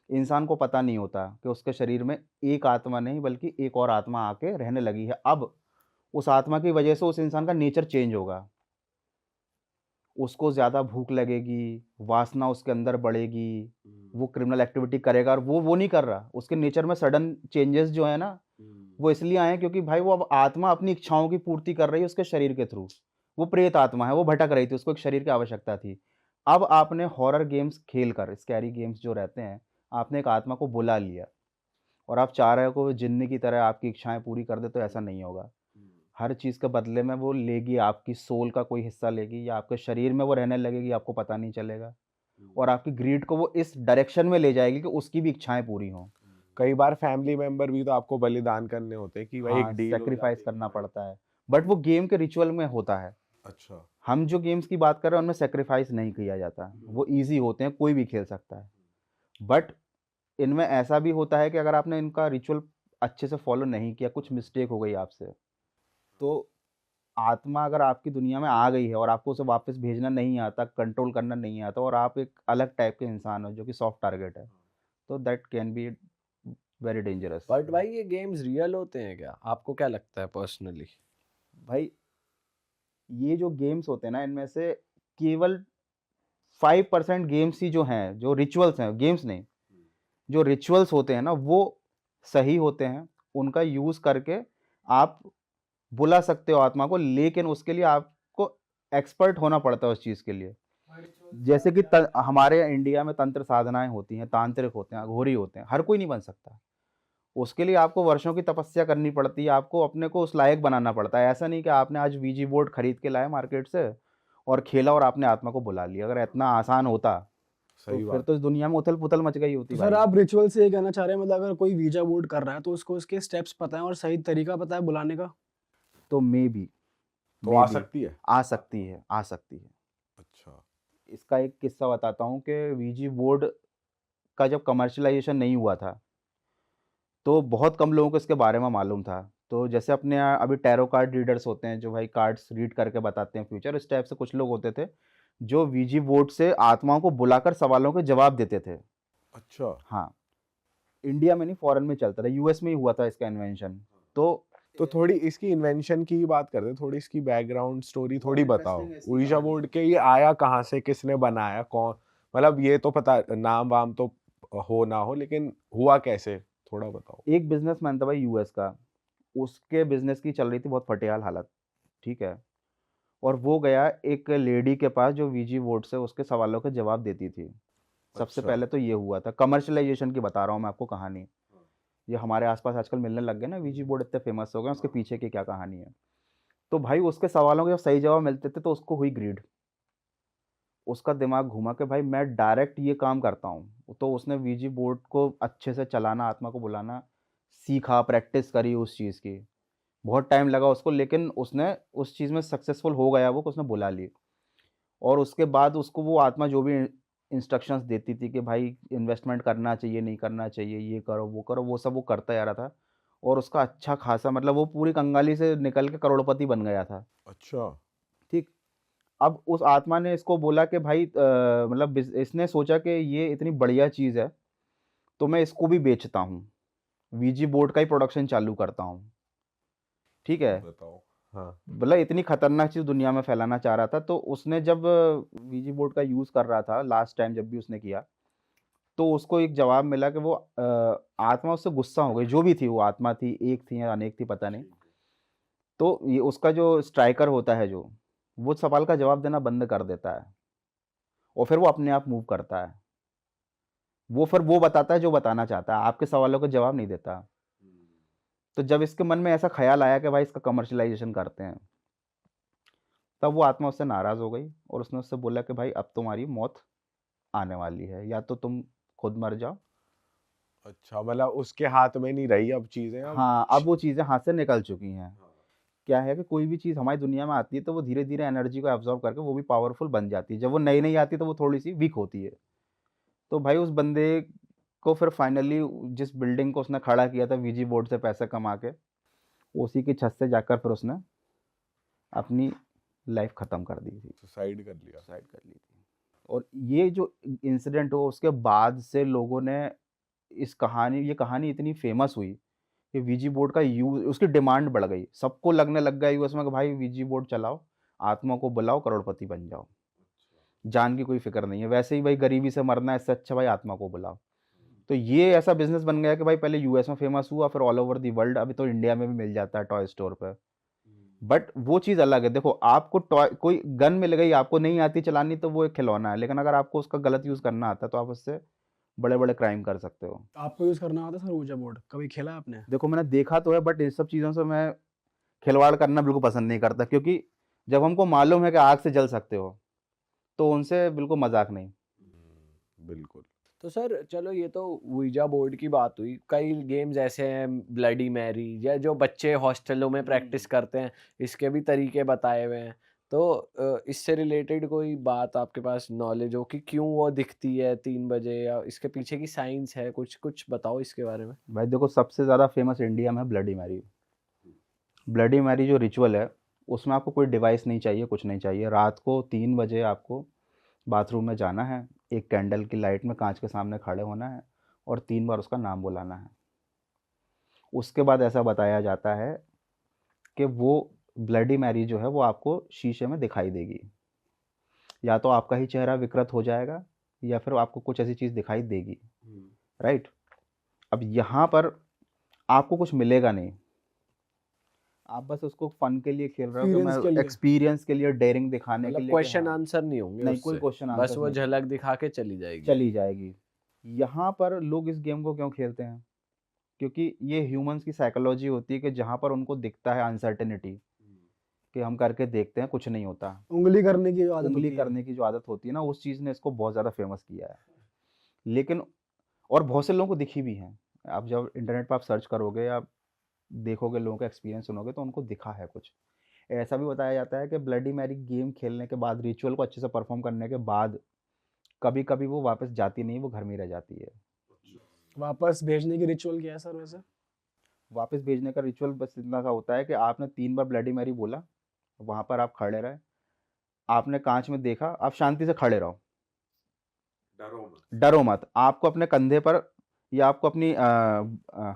इंसान को पता नहीं होता कि उसके शरीर में एक आत्मा नहीं बल्कि एक और आत्मा आके रहने लगी है। अब उस आत्मा की वजह से उस इंसान का नेचर चेंज होगा। उसको ज़्यादा भूख लगेगी, वासना उसके अंदर बढ़ेगी, वो क्रिमिनल एक्टिविटी करेगा और वो नहीं कर रहा। उसके नेचर में सडन चेंजेस जो है ना, वो इसलिए आए हैं क्योंकि भाई वो अब आत्मा अपनी इच्छाओं की पूर्ति कर रही है उसके शरीर के थ्रू। वो प्रेत आत्मा है, वो भटक रही थी, उसको एक शरीर की आवश्यकता थी। अब आपने हॉरर गेम्स खेलकर, स्कैरी गेम्स जो रहते हैं, आपने एक आत्मा को बुला लिया और आप चाह रहे हो कि वो जिन्न की तरह आपकी इच्छाएँ पूरी कर दे, तो ऐसा नहीं होगा। हर चीज़ के बदले में वो लेगी, आपकी सोल का कोई हिस्सा लेगी या आपके शरीर में वो रहने लगेगी, आपको पता नहीं चलेगा। और आपकी ग्रीड को वो इस डायरेक्शन में ले जाएगी कि उसकी भी इच्छाएँ पूरी हों। कई बार फैमिली मेंबर भी तो आपको बलिदान करने होते हैं कि भाई हाँ, एक डील हो सैक्रिफाइस जाती है करना कि पड़ता है। बट वो गेम के रिचुअल में होता है। अच्छा हम जो गेम्स की बात कर रहे हैं उनमें सैक्रिफाइस नहीं किया जाता। वो ईज़ी होते हैं, कोई भी खेल सकता है। बट इनमें ऐसा भी होता है कि अगर आपने इनका रिचुअल अच्छे से फॉलो नहीं किया, कुछ मिस्टेक हो गई आपसे, तो आत्मा अगर आपकी दुनिया में आ गई है और आपको उसे वापस भेजना नहीं आता, कंट्रोल करना नहीं आता और आप एक अलग टाइप के इंसान हो जो कि सॉफ्ट टारगेट है, तो that can be very dangerous. But भाई ये गेम्स रियल होते हैं क्या? आपको क्या लगता है पर्सनली? भाई ये जो गेम्स होते हैं ना, इनमें से केवल 5% गेम्स ही जो हैं, जो रिचुअल्स हैं, गेम्स नहीं, जो रिचुअल्स होते हैं ना, वो सही होते हैं। उनका यूज़ करके आप बुला सकते हो आत्मा को, लेकिन उसके लिए आपको एक्सपर्ट होना पड़ता है उस चीज़ के लिए। जैसे कि हमारे इंडिया में तंत्र साधनाएँ होती हैं, तांत्रिक होते हैं, अघोरी होते हैं, हर कोई नहीं बन सकता। उसके लिए आपको वर्षों की तपस्या करनी पड़ती है, आपको अपने को उस लायक बनाना पड़ता है। ऐसा नहीं कि आपने आज वीजी बोर्ड खरीद के लाए मार्केट से और खेला और आपने आत्मा को बुला लिया। अगर इतना आसान होता, तो सही फिर बात तो इस दुनिया में उथल-पुथल मच गई होती तो सर भाई। आप रिचुअल से ये कहना चाह रहे हैं, मतलब अगर कोई वीजा बोर्ड कर रहा है तो उसको उसके स्टेप्स पता है और सही तरीका पता है बुलाने का? तो मेबी तो आ सकती है आ सकती है, आ सकती है। अच्छा इसका एक किस्सा बताता हूँ कि वीजी बोर्ड का जब कमर्शियलाइज़ेशन नहीं हुआ था, तो बहुत कम लोगों को इसके बारे में मालूम था। तो जैसे अपने यहाँ अभी टैरो कार्ड रीडर्स होते हैं, जो भाई कार्ड्स रीड करके बताते हैं फ्यूचर, इस टाइप से कुछ लोग होते थे, जो वीजी बोर्ड से आत्माओं को बुलाकर सवालों के जवाब देते थे। अच्छा हाँ, इंडिया में नहीं, फॉरेन में चलता था, यूएस में ही हुआ था इसका इन्वेंशन। तो थोड़ी इसकी इन्वेंशन की ही बात करते हैं, थोड़ी इसकी बैकग्राउंड स्टोरी थोड़ी बताओ। उईजा बोर्ड के ये आया कहाँ से, किसने बनाया, कौन, मतलब ये तो पता, नाम वाम तो हो ना हो, लेकिन हुआ कैसे, थोड़ा बताओ। एक बिजनेसमैन था भाई यूएस का, उसके बिजनेस की चल रही थी बहुत फटेहाल हालत, ठीक है? और वो गया एक लेडी के पास जो वीजी बोर्ड से उसके सवालों के जवाब देती थी। सबसे अच्छा। पहले तो ये हुआ था, कमर्शियलाइज़ेशन की बता रहा हूँ मैं आपको कहानी। ये हमारे आसपास आजकल मिलने लग गए ना, वीजी बोर्ड इतने फेमस हो गए, उसके पीछे की क्या कहानी है। तो भाई उसके सवालों के जब सही जवाब मिलते थे तो उसको हुई ग्रीड, उसका दिमाग घुमा कि भाई मैं डायरेक्ट ये काम करता हूँ। तो उसने वीजी बोर्ड को अच्छे से चलाना, आत्मा को बुलाना सीखा, प्रैक्टिस करी उस चीज़ की। बहुत टाइम लगा उसको, लेकिन उसने उस चीज़ में सक्सेसफुल हो गया वो कि उसने बुला ली। और उसके बाद उसको वो आत्मा जो भी इंस्ट्रक्शंस देती थी कि भाई इन्वेस्टमेंट करना चाहिए, नहीं करना चाहिए, ये करो, वो सब वो करता जा रहा था। और उसका अच्छा खासा मतलब वो पूरी कंगाली से निकल के करोड़पति बन गया था। अच्छा। ठीक। अब उस आत्मा ने इसको बोला कि भाई मतलब इसने सोचा कि ये इतनी बढ़िया चीज़ है तो मैं इसको भी बेचता हूँ, वीजी बोर्ड का ही प्रोडक्शन चालू करता हूँ। ठीक है। बताओ। हाँ। मतलब इतनी खतरनाक चीज़ दुनिया में फैलाना चाह रहा था। तो उसने जब वीजी बोर्ड का यूज़ कर रहा था लास्ट टाइम जब भी उसने किया, तो उसको एक जवाब मिला कि वो आत्मा उससे गुस्सा हो गई, जो भी थी वो आत्मा थी, एक थी या अनेक थी पता नहीं। तो ये उसका जो स्ट्राइकर होता है जो, वो सवाल का जवाब देना बंद कर देता है और फिर वो अपने आप मूव करता है। वो फिर वो बताता है जो बताना चाहता है, आपके सवालों का जवाब नहीं देता। तो जब इसके मन में ऐसा ख़्याल आया कि भाई इसका कमर्शियलाइज़ेशन करते हैं, तब वो आत्मा उससे नाराज़ हो गई और उसने उससे बोला कि भाई अब तुम्हारी मौत आने वाली है, या तो तुम खुद मर जाओ। अच्छा, मतलब उसके हाथ में नहीं रही अब चीजें, अब हाँ, अब वो चीज़ें हाथ से निकल चुकी हैं। क्या है कि कोई भी चीज़ हमारी दुनिया में आती है तो वो धीरे-धीरे एनर्जी को एब्ज़ॉर्ब करके वो भी पावरफुल बन जाती है। जब वो नई-नई आती है तो वो थोड़ी-सी वीक होती है। तो भाई उस बंदे को फिर फाइनली जिस बिल्डिंग को उसने खड़ा किया था वीजी बोर्ड से पैसे कमा के, उसी की छत से जाकर फिर उसने अपनी लाइफ़ ख़त्म कर दी थी, सुसाइड कर लिया। सुसाइड कर ली थी। और ये जो इंसिडेंट हुआ उसके बाद से लोगों ने ये कहानी इतनी फ़ेमस हुई कि वीजी बोर्ड का यूज़, उसकी डिमांड बढ़ गई। सबको लगने लग गया यूएस में कि भाई वीजी बोर्ड चलाओ, आत्मा को बुलाओ, करोड़पति बन जाओ। जान की कोई फ़िक्र नहीं है। वैसे ही भाई गरीबी से मरना है, इससे अच्छा भाई आत्मा को बुलाओ। तो ये ऐसा बिज़नेस बन गया कि भाई पहले यूएस में फ़ेमस हुआ, फिर ऑल ओवर द वर्ल्ड, अभी तो इंडिया में भी मिल जाता है टॉय स्टोर पे। बट वो चीज़ अलग है। देखो आपको टॉय कोई गन मिल गई, आपको नहीं आती चलानी तो वो एक खिलौना है, लेकिन अगर आपको उसका गलत यूज़ करना आता है तो आप उससे बड़े-बड़े क्राइम कर सकते हो। आपको यूज़ करना आता है सर ऊर्जा बोर्ड? कभी खेला है आपने? देखो मैंने देखा तो है, बट इन सब चीज़ों से मैं खिलवाड़ करना बिल्कुल पसंद नहीं करता, क्योंकि जब हमको मालूम है कि आग से जल सकते हो, तो उनसे बिल्कुल मज़ाक नहीं। बिल्कुल। तो सर चलो ये तो वीजा बोर्ड की बात हुई, कई गेम्स ऐसे हैं ब्लडी मैरी या जो बच्चे हॉस्टलों में प्रैक्टिस करते हैं, इसके भी तरीके बताए हुए हैं। तो इससे रिलेटेड कोई बात आपके पास नॉलेज हो कि क्यों वो दिखती है 3 बजे, या इसके पीछे की साइंस है, कुछ कुछ बताओ इसके बारे में। भाई देखो सबसे ज़्यादा फेमस इंडिया में है ब्लडी मैरी। ब्लडी मैरी जो रिचुअल है, उसमें आपको कोई डिवाइस नहीं चाहिए, कुछ नहीं चाहिए। रात को 3 बजे आपको बाथरूम में जाना है, एक कैंडल की लाइट में काँच के सामने खड़े होना है और 3 बार उसका नाम बुलाना है। उसके बाद ऐसा बताया जाता है कि वो ब्लडी मैरी जो है वो आपको शीशे में दिखाई देगी। या तो आपका ही चेहरा विकृत हो जाएगा या फिर आपको कुछ ऐसी चीज़ दिखाई देगी, राइट? अब यहाँ पर आपको कुछ मिलेगा नहीं। आप बस उसको फन के लिए खेल रहे हो कि एक्सपीरियंस के मैं लिए। एक्सपीरियंस के लिए, डेयरिंग दिखाने के मतलब लिए कि क्वेश्चन हाँ, आंसर नहीं होंगे नहीं कोई उससे, क्वेश्चन बस आंसर वो नहीं, झलक दिखा के चली जाएगी। चली जाएगी। यहाँ पर लोग इस गेम को क्यों खेलते हैं? क्योंकि ये ह्यूमंस की साइकोलॉजी होती है कि जहाँ पर उनको दिखता है अनसर्टेनिटी, कि हम करके देखते हैं कुछ नहीं होता। उंगली करने की जो आदत उंगली होती है। करने की जो आदत होती है ना, उस चीज़ ने इसको बहुत ज़्यादा फेमस किया है। लेकिन और बहुत से लोगों को दिखी भी हैं। आप जब इंटरनेट पर आप सर्च करोगे या देखोगे, लोगों का एक्सपीरियंस सुनोगे तो उनको दिखा है कुछ। ऐसा भी बताया जाता है कि ब्लडी मैरी गेम खेलने के बाद, रिचुअल को अच्छे से परफॉर्म करने के बाद, कभी-कभी वो वापस जाती नहीं, वो घर में ही रह जाती है। वापस भेजने की रिचुअल क्या है सर वैसे? वापस भेजने का रिचुअल बस इतना सा होता है कि आपने 3 बार ब्लडी मैरी बोला, वहाँ पर आप खड़े रहे, आपने काँच में देखा, आप शांति से खड़े रहो। डरो मत। आपको अपने कंधे पर या आपको अपनी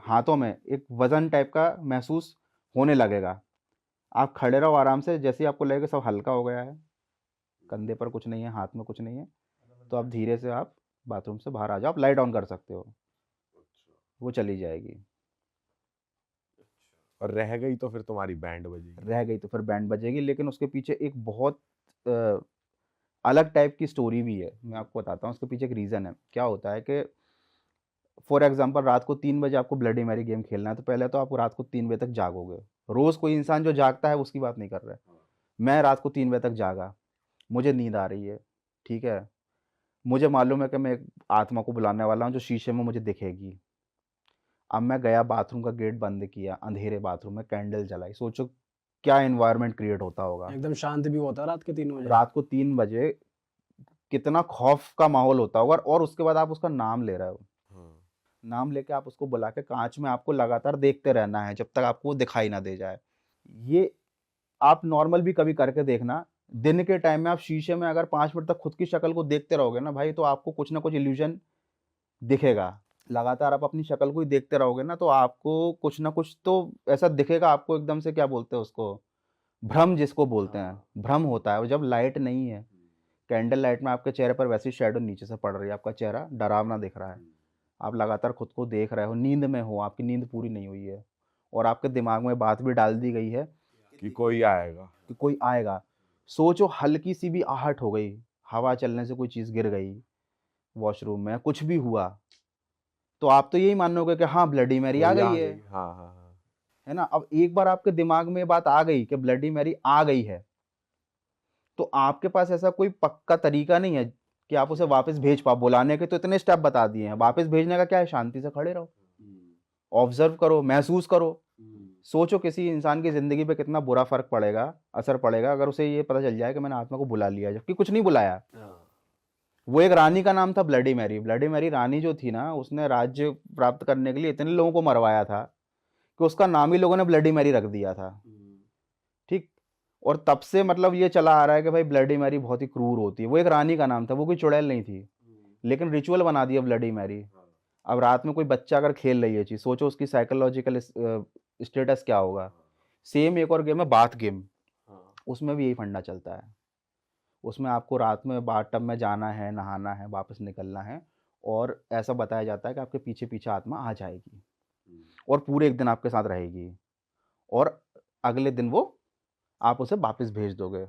हाथों में एक वज़न टाइप का महसूस होने लगेगा। आप खड़े रहो आराम से, जैसे ही आपको लगेगा सब हल्का हो गया है, कंधे पर कुछ नहीं है, हाथ में कुछ नहीं है, तो आप धीरे से आप बाथरूम से बाहर आ जाओ, आप लाइट ऑन कर सकते हो, वो चली जाएगी। और रह गई तो फिर तुम्हारी बैंड बजेगी। रह गई तो फिर बैंड बजेगी, लेकिन उसके पीछे एक बहुत अ, अलग टाइप की स्टोरी भी है। मैं आपको बताता हूँ, उसके पीछे एक रीज़न है। क्या होता है कि फॉर एग्जांपल रात को 3 बजे आपको ब्लडी मैरी गेम खेलना है, तो पहले तो आप रात को 3 बजे तक जागोगे। रोज़ कोई इंसान जो जागता है उसकी बात नहीं कर रहे। मैं रात को 3 बजे तक जागा, मुझे नींद आ रही है, ठीक है? मुझे मालूम है कि मैं एक आत्मा को बुलाने वाला हूँ जो शीशे में मुझे दिखेगी। अब मैं गया बाथरूम का गेट बंद किया, अंधेरे बाथरूम में कैंडल जलाई, सोचो क्या एनवायरनमेंट क्रिएट होता होगा। एकदम शांत भी होता है रात के 3 बजे। रात को 3 बजे कितना खौफ का माहौल होता होगा और उसके बाद आप उसका नाम ले रहे हो। नाम लेके आप उसको बुला के काँच में आपको लगातार देखते रहना है जब तक आपको वो दिखाई ना दे जाए। ये आप नॉर्मल भी कभी करके देखना, दिन के टाइम में आप शीशे में अगर 5 मिनट तक खुद की शक्ल को देखते रहोगे ना भाई, तो आपको कुछ ना कुछ इल्यूज़न दिखेगा। लगातार आप अपनी शक्ल को ही देखते रहोगे ना, तो आपको कुछ ना कुछ तो ऐसा दिखेगा आपको, एकदम से क्या बोलते हैं उसको, भ्रम जिसको बोलते हैं, भ्रम होता है। और जब लाइट नहीं है, कैंडल लाइट में आपके चेहरे पर वैसी शैडो नीचे से पड़ रही है, आपका चेहरा डरावना दिख रहा है। आप लगातार खुद को देख रहे हो, नींद में हो, आपकी नींद पूरी नहीं हुई है और आपके दिमाग में बात भी डाल दी गई है कि कोई आएगा। कि कोई आएगा। सोचो हल्की सी भी आहट हो गई, हवा चलने से कोई चीज़ गिर गई वॉशरूम में, कुछ भी हुआ, तो आप तो यही मानोगे कि हाँ ब्लडी मैरी आ कोई गई है। हाँ, हाँ, हाँ। है ना? अब एक बार आपके दिमाग में ये बात आ गई कि ब्लडी मैरी आ गई है, तो आपके पास ऐसा कोई पक्का तरीका नहीं है कि आप उसे वापस भेज पाओ। बुलाने के तो इतने स्टेप बता दिए हैं, वापस भेजने का क्या है? शांति से खड़े रहो, ऑब्जर्व करो, महसूस करो। सोचो किसी इंसान की ज़िंदगी पे कितना बुरा फ़र्क पड़ेगा, असर पड़ेगा अगर उसे ये पता चल जाए कि मैंने आत्मा को बुला लिया, जबकि कुछ नहीं बुलाया। वो एक रानी का नाम था ब्लडी मैरी। ब्लडी मैरी रानी जो थी ना, उसने राज्य प्राप्त करने के लिए इतने लोगों को मरवाया था कि उसका नाम ही लोगों ने ब्लडी मैरी रख दिया था। ठीक? और तब से मतलब ये चला आ रहा है कि भाई ब्लडी मैरी बहुत ही क्रूर होती है। वो एक रानी का नाम था, वो कोई चुड़ैल नहीं थी, लेकिन रिचुअल बना दिया ब्लडी मैरी। अब रात में कोई बच्चा अगर खेल रही है चीज़, सोचो उसकी साइकोलॉजिकल स्टेटस क्या होगा। सेम एक और गेम है बाथ गेम, उसमें भी यही फंडा चलता है। उसमें आपको रात में बाथटब में जाना है, नहाना है, वापस निकलना है और ऐसा बताया जाता है कि आपके पीछे-पीछे आत्मा आ जाएगी और पूरे 1 दिन आपके साथ रहेगी और अगले दिन वो आप उसे वापस भेज दोगे।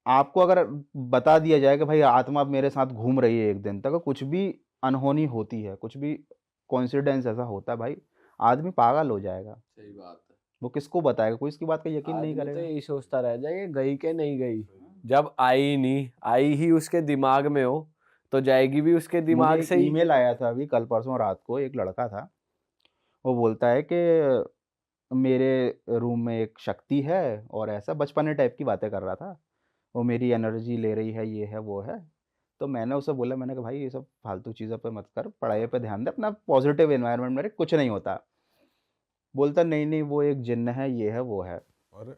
आपको अगर बता दिया जाए कि भाई आत्मा अब मेरे साथ घूम रही है 1 दिन तक, कुछ भी अनहोनी होती है, कुछ भी कोइंसिडेंस ऐसा होता है भाई, आदमी पागल हो जाएगा। सही बात है। वो किसको बताएगा? कोई इसकी बात का यकीन नहीं आदमी तो करेगा। यही सोचता रह जाए गई के नहीं गई। जब आई नहीं आई ही उसके दिमाग में हो तो जाएगी भी उसके मुझे दिमाग एक से ही। ईमेल आया था अभी कल परसों रात को, एक लड़का था, वो बोलता है कि मेरे रूम में एक शक्ति है और ऐसा बचपने टाइप की बातें कर रहा था। वो मेरी एनर्जी ले रही है, ये है, वो है। तो मैंने उसे बोला, मैंने कहा भाई ये सब फालतू चीज़ों पे मत कर, पढ़ाई पे ध्यान दे, अपना पॉजिटिव एनवायरनमेंट में रह, कुछ नहीं होता। बोलता नहीं, नहीं वो एक जिन्न है, ये है, वो है। और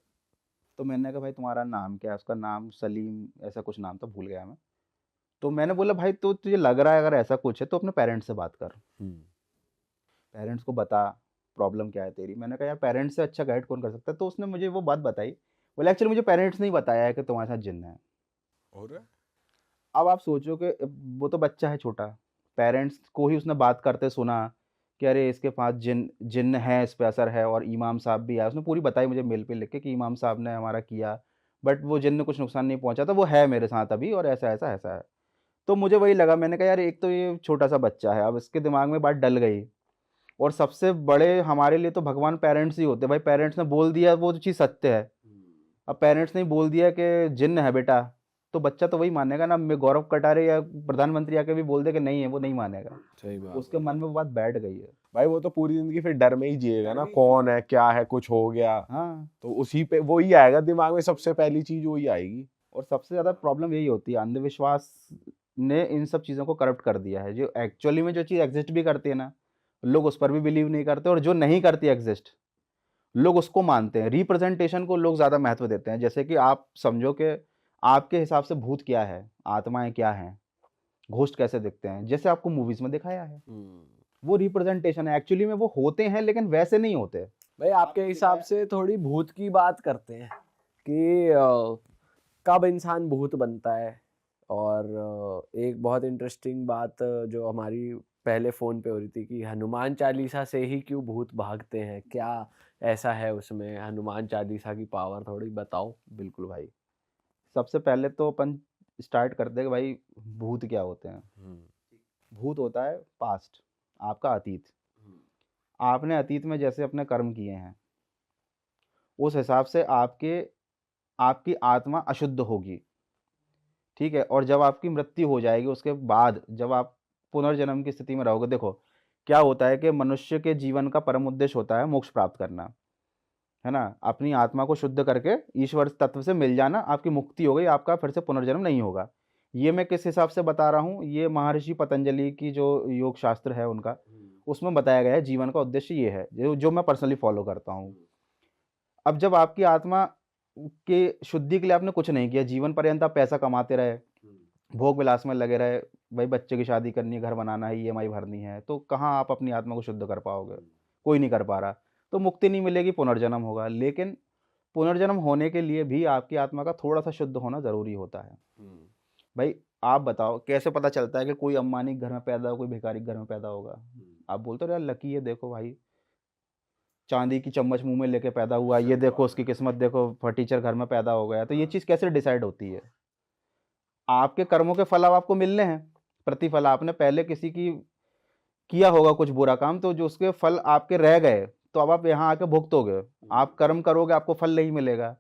तो मैंने कहा भाई तुम्हारा नाम क्या है? उसका नाम सलीम ऐसा कुछ नाम था, भूल गया मैं। तो मैंने बोला भाई तो तुझे लग रहा है अगर ऐसा कुछ है तो अपने पेरेंट्स से बात कर। पेरेंट्स को बता प्रॉब्लम क्या है तेरी। मैंने कहा यार पेरेंट्स से अच्छा गाइड कौन कर सकता है? तो उसने मुझे वो बात बताई। बोले एक्चुअली मुझे पेरेंट्स ने ही बताया है कि तुम्हारे साथ जिन्न है। और अब आप सोचो कि वो तो बच्चा है छोटा, पेरेंट्स को ही उसने बात करते सुना कि अरे इसके पास जिन्न है, इस पे असर है और इमाम साहब भी आए। उसने पूरी बताई मुझे मेल पे लिख के कि इमाम साहब ने हमारा किया, बट वो जिन्न कुछ नुकसान नहीं पहुंचा था, वो है मेरे साथ अभी और ऐसा ऐसा ऐसा है। तो मुझे वही लगा, मैंने कहा यार एक तो ये छोटा सा बच्चा है, अब इसके दिमाग में बात डल गई और सबसे बड़े हमारे लिए तो भगवान पेरेंट्स ही होते हैं भाई। पेरेंट्स ने बोल दिया वो तो चीज़ सत्य है। अब पेरेंट्स ने बोल दिया कि जिन्न है बेटा, तो बच्चा तो वही मानेगा ना। मैं गौरव कटारे या प्रधानमंत्री आके भी बोल दे कि नहीं है, वो नहीं मानेगा। सही बात उसके मन में वो बात बैठ गई है। भाई वो तो पूरी जिंदगी फिर डर में ही जिएगा ना, कौन है, क्या है, कुछ हो गया हाँ, तो उसी पे वो ही आएगा दिमाग में, सबसे पहली चीज वही आएगी। और सबसे ज़्यादा प्रॉब्लम यही होती है, अंधविश्वास ने इन सब चीज़ों को करप्ट कर दिया है। जो एक्चुअली में जो चीज़ एग्जिस्ट भी करती है ना, लोग उस पर भी बिलीव नहीं करते, और जो नहीं करती एग्जिस्ट लोग उसको मानते हैं। रिप्रेजेंटेशन को लोग ज़्यादा महत्व देते हैं। जैसे कि आप समझो कि आपके हिसाब से भूत क्या है, आत्माएं क्या हैं, घोस्ट कैसे दिखते हैं, जैसे आपको मूवीज में दिखाया है, वो रिप्रेजेंटेशन है। एक्चुअली में वो होते हैं लेकिन वैसे नहीं होते। भाई आपके हिसाब से थोड़ी भूत की बात करते हैं कि कब इंसान भूत बनता है। और एक बहुत इंटरेस्टिंग बात जो हमारी पहले फ़ोन पे हो रही थी कि हनुमान चालीसा से ही क्यों भूत भागते हैं, क्या ऐसा है उसमें हनुमान चालीसा की पावर, थोड़ी बताओ। बिल्कुल भाई, सबसे पहले तो अपन स्टार्ट करते हैं कि भाई भूत क्या होते हैं। भूत होता है पास्ट, आपका अतीत। आपने अतीत में जैसे अपने कर्म किए हैं, उस हिसाब से आपकी आत्मा अशुद्ध होगी, ठीक है। और जब आपकी मृत्यु हो जाएगी, उसके बाद जब आप पुनर्जन्म की स्थिति में रहोगे, देखो क्या होता है कि मनुष्य के जीवन का परम उद्देश्य होता है मोक्ष प्राप्त करना, है ना। अपनी आत्मा को शुद्ध करके ईश्वर तत्व से मिल जाना, आपकी मुक्ति हो गई, आपका फिर से पुनर्जन्म नहीं होगा। ये मैं किस हिसाब से बता रहा हूँ, ये महर्षि पतंजलि की जो योग शास्त्र है उनका, उसमें बताया गया है जीवन का उद्देश्य ये है, जो मैं पर्सनली फॉलो करता हूँ। अब जब आपकी आत्मा के शुद्धि के लिए आपने कुछ नहीं किया, जीवन पर्यंत आप पैसा कमाते रहे, भोग विलास में लगे रहे, भाई बच्चे की शादी करनी है, घर बनाना है, ईएमआई भरनी है, तो कहाँ आप अपनी आत्मा को शुद्ध कर पाओगे? कोई नहीं कर पा रहा, तो मुक्ति नहीं मिलेगी, पुनर्जन्म होगा। लेकिन पुनर्जन्म होने के लिए भी आपकी आत्मा का थोड़ा सा शुद्ध होना ज़रूरी होता है। भाई आप बताओ कैसे पता चलता है कि कोई अंबानी के घर में पैदा हो, कोई भिखारी के घर में पैदा होगा? आप बोलते हो यार लकी है, देखो भाई चांदी की चम्मच मुंह में लेके पैदा हुआ, ये देखो उसकी किस्मत देखो, फटीचर घर में पैदा हो गया। तो ये चीज़ कैसे डिसाइड होती है? आपके कर्मों के फल अब आपको मिलने हैं, प्रतिफल। आपने पहले किसी की किया होगा कुछ बुरा काम, तो जो उसके फल आपके रह गए, तो अब आप यहाँ आके भुगतोगे। आप कर्म करोगे, आपको फल नहीं मिलेगा,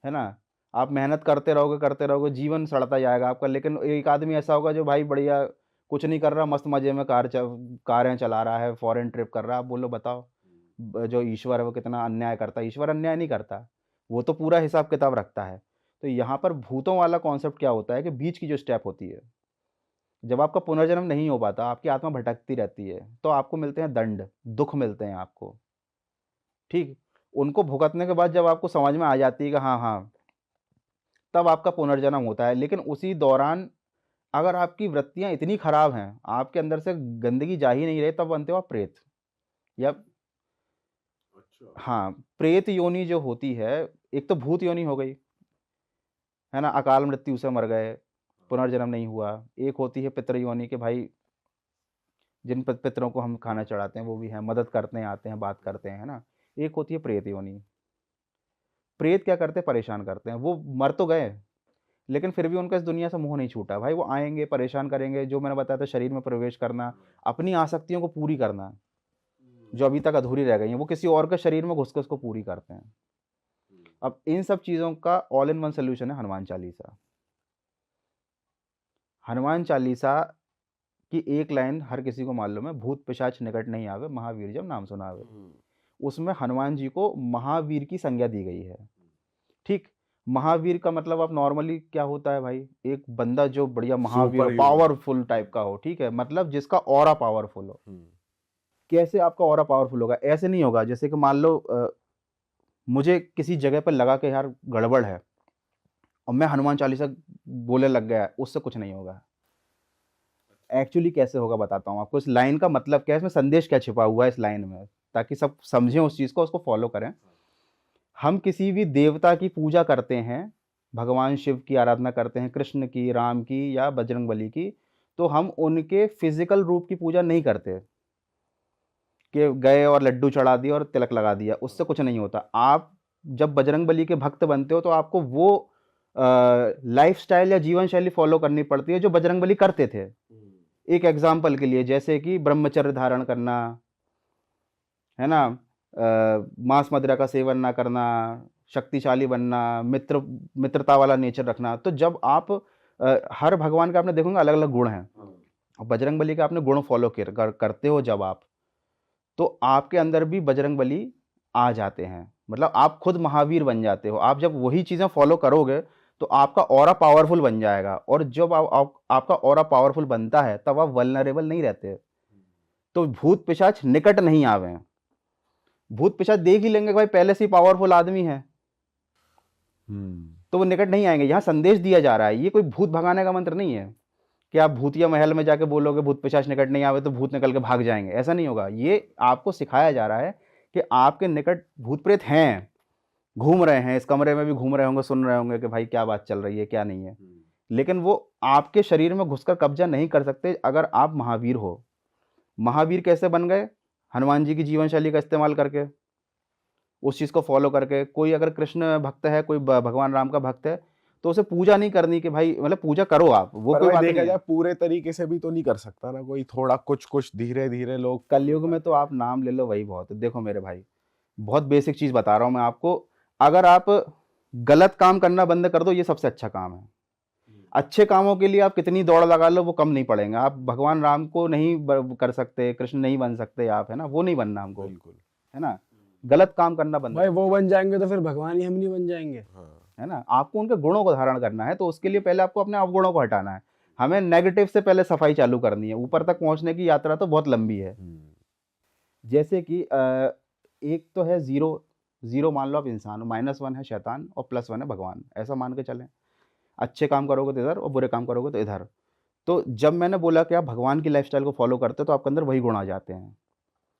है ना। आप मेहनत करते रहोगे, जीवन सड़ता जाएगा आपका। लेकिन एक आदमी ऐसा होगा जो भाई बढ़िया कुछ नहीं कर रहा, मस्त मजे में कारें चला रहा है, फॉरेन ट्रिप कर रहा है। आप बोलो बताओ, जो ईश्वर है वो कितना अन्याय करता है? ईश्वर अन्याय नहीं करता, वो तो पूरा हिसाब किताब रखता है। तो यहाँ पर भूतों वाला कॉन्सेप्ट क्या होता है कि बीच की जो स्टेप होती है, जब आपका पुनर्जन्म नहीं हो पाता, आपकी आत्मा भटकती रहती है, तो आपको मिलते हैं दंड, दुख मिलते हैं आपको, ठीक। उनको भुगतने के बाद जब आपको समझ में आ जाती है कि हाँ हाँ, तब आपका पुनर्जन्म होता है। लेकिन उसी दौरान अगर आपकी वृत्तियां इतनी खराब हैं, आपके अंदर से गंदगी जा ही नहीं रही, तब बनते हो आप प्रेत। या हाँ, प्रेत योनि जो होती है, एक तो भूत योनि हो गई, है ना, अकाल मृत्यु से मर गए, पुनर्जन्म नहीं हुआ। एक होती है पितृ योनि के भाई, जिन पितरों को हम खाना चढ़ाते हैं वो भी हैं, मदद करते हैं, आते हैं, बात करते हैं, है ना। एक होती है प्रेत योनि। प्रेत क्या करते हैं? परेशान करते हैं। वो मर तो गए, लेकिन फिर भी उनका इस दुनिया से मोह नहीं छूटा भाई। वो आएंगे, परेशान करेंगे, जो मैंने बताया था, शरीर में प्रवेश करना, अपनी आसक्तियों को पूरी करना जो अभी तक अधूरी रह गई हैं, वो किसी और के शरीर में घुस के उसको पूरी करते हैं। अब इन सब चीज़ों का ऑल इन वन सोल्यूशन है हनुमान चालीसा। हनुमान चालीसा की एक लाइन हर किसी को मालूम है, भूत पिशाच निकट नहीं आवे, महावीर जब नाम सुनावे। उसमें हनुमान जी को महावीर की संज्ञा दी गई है, ठीक। महावीर का मतलब आप नॉर्मली क्या होता है भाई? एक बंदा जो बढ़िया महावीर पावरफुल टाइप का हो, ठीक है, मतलब जिसका ऑरा पावरफुल हो। कैसे आपका ऑरा पावरफुल होगा? ऐसे नहीं होगा जैसे कि मान लो मुझे किसी जगह पर लगा कि यार गड़बड़ है, और मैं हनुमान चालीसा बोलने लग गया, उससे कुछ नहीं होगा। एक्चुअली कैसे होगा बताता हूँ आपको। इस लाइन का मतलब क्या है, इसमें संदेश क्या छिपा हुआ है इस लाइन में, ताकि सब समझें उस चीज़ को, उसको फॉलो करें। हम किसी भी देवता की पूजा करते हैं, भगवान शिव की आराधना करते हैं, कृष्ण की, राम की या बजरंगबली की, तो हम उनके फिजिकल रूप की पूजा नहीं करते कि गए और लड्डू चढ़ा दिया और तिलक लगा दिया, उससे कुछ नहीं होता। आप जब बजरंगबली के भक्त बनते हो, तो आपको वो लाइफस्टाइल या जीवन शैली फॉलो करनी पड़ती है जो बजरंगबली करते थे। एक एग्जाम्पल के लिए, जैसे कि ब्रह्मचर्य धारण करना, है ना, मांस मदिरा का सेवन ना करना, शक्तिशाली बनना, मित्रता वाला नेचर रखना। तो जब आप हर भगवान का आपने देखोगे अलग अलग गुण हैं, और बजरंगबली का आपने गुण फॉलो करते हो जब आप, तो आपके अंदर भी बजरंगबली आ जाते हैं, मतलब आप खुद महावीर बन जाते हो। आप जब वही चीज़ें फॉलो करोगे तो आपका ऑरा पावरफुल बन जाएगा, और जब आपका ऑरा पावरफुल बनता है, तब आप वल्नरेबल नहीं रहते। तो भूत पिशाच निकट नहीं आवे। भूत पिशाच देख ही लेंगे भाई पहले से ही पावरफुल आदमी है, तो वो निकट नहीं आएंगे। यहाँ संदेश दिया जा रहा है, ये कोई भूत भगाने का मंत्र नहीं है कि आप भूतिया महल में जाके बोलोगे भूत पिशाच निकट नहीं आवे तो भूत निकल के भाग जाएंगे, ऐसा नहीं होगा। ये आपको सिखाया जा रहा है कि आपके निकट भूत प्रेत हैं, घूम रहे हैं, इस कमरे में भी घूम रहे होंगे, सुन रहे होंगे कि भाई क्या बात चल रही है, क्या नहीं है, लेकिन वो आपके शरीर में घुसकर कब्जा नहीं कर सकते अगर आप महावीर हो। महावीर कैसे बन गए? हनुमान जी की जीवन शैली का इस्तेमाल करके, उस चीज़ को फॉलो करके। कोई अगर कृष्ण भक्त है, कोई भगवान राम का भक्त है, तो उसे पूजा नहीं करनी कि भाई मतलब पूजा करो आप, वो पर कोई भाई बात देखा नहीं जाए है। पूरे तरीके से भी तो नहीं कर सकता ना कोई, थोड़ा कुछ कुछ धीरे धीरे लोग। कलयुग में तो आप नाम ले लो वही बहुत है। देखो मेरे भाई, बहुत बेसिक चीज बता रहा हूँ मैं आपको, अगर आप गलत काम करना बंद कर दो, ये सबसे अच्छा काम है। अच्छे कामों के लिए आप कितनी दौड़ लगा लो वो कम नहीं पड़ेंगे। आप भगवान राम को नहीं कर सकते, कृष्ण नहीं बन सकते आप, है ना, वो नहीं बनना हमको, बिल्कुल। है ना। गलत काम करना बंद भाई करो, वो बन जाएंगे तो फिर भगवान ही हम नहीं बन जाएंगे। हाँ। है ना। आपको उनके गुणों को धारण करना है, तो उसके लिए पहले आपको अपने अवगुणों को हटाना है। हमें नेगेटिव से पहले सफाई चालू करनी है। ऊपर तक पहुंचने की यात्रा तो बहुत लंबी है। जैसे कि एक तो है जीरो, जीरो मान लो आप इंसान हो, -1 है शैतान और +1 है भगवान, ऐसा मान के चलें। अच्छे काम करोगे तो इधर और बुरे काम करोगे तो इधर। तो जब मैंने बोला कि आप भगवान की लाइफस्टाइल को फॉलो करते हो तो आपके अंदर वही गुण आ जाते हैं,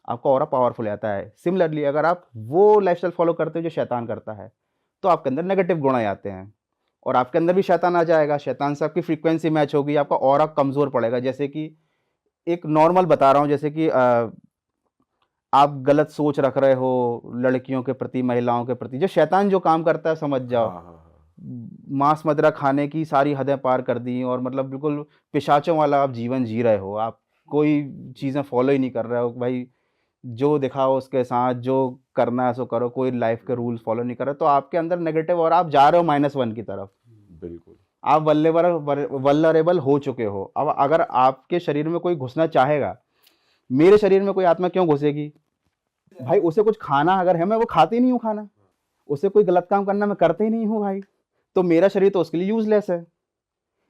आपका ऑरा पावरफुल आता है। सिमिलरली अगर आप वो लाइफस्टाइल फॉलो करते हो जो शैतान करता है, तो आपके अंदर नेगेटिव गुण आ जाते हैं और आपके अंदर भी शैतान आ जाएगा। शैतान से आपकी फ्रीक्वेंसी मैच होगी, आपका ऑरा कमज़ोर पड़ेगा। जैसे कि एक नॉर्मल बता रहा हूँ, जैसे कि आप गलत सोच रख रहे हो लड़कियों के प्रति, महिलाओं के प्रति, जो शैतान जो काम करता है समझ जाओ। हाँ, हाँ, हाँ। मांस मदिरा खाने की सारी हदें पार कर दी और मतलब बिल्कुल पिशाचों वाला आप जीवन जी रहे हो। आप कोई चीज़ें फॉलो ही नहीं कर रहे हो भाई, जो दिखाओ उसके साथ, जो करना है सो करो, कोई लाइफ के रूल्स फॉलो नहीं कर रहे, तो आपके अंदर नेगेटिव और आप जा रहे हो -1 की तरफ। बिल्कुल। आप वल्नरेबल हो चुके हो। अब अगर आपके शरीर में कोई घुसना चाहेगा, मेरे शरीर में कोई आत्मा क्यों घुसेगी भाई? उसे कुछ खाना अगर है, मैं वो खाती नहीं हूँ खाना, उसे कोई गलत काम करना मैं करते ही नहीं हूँ भाई, तो मेरा शरीर तो उसके लिए यूजलेस है।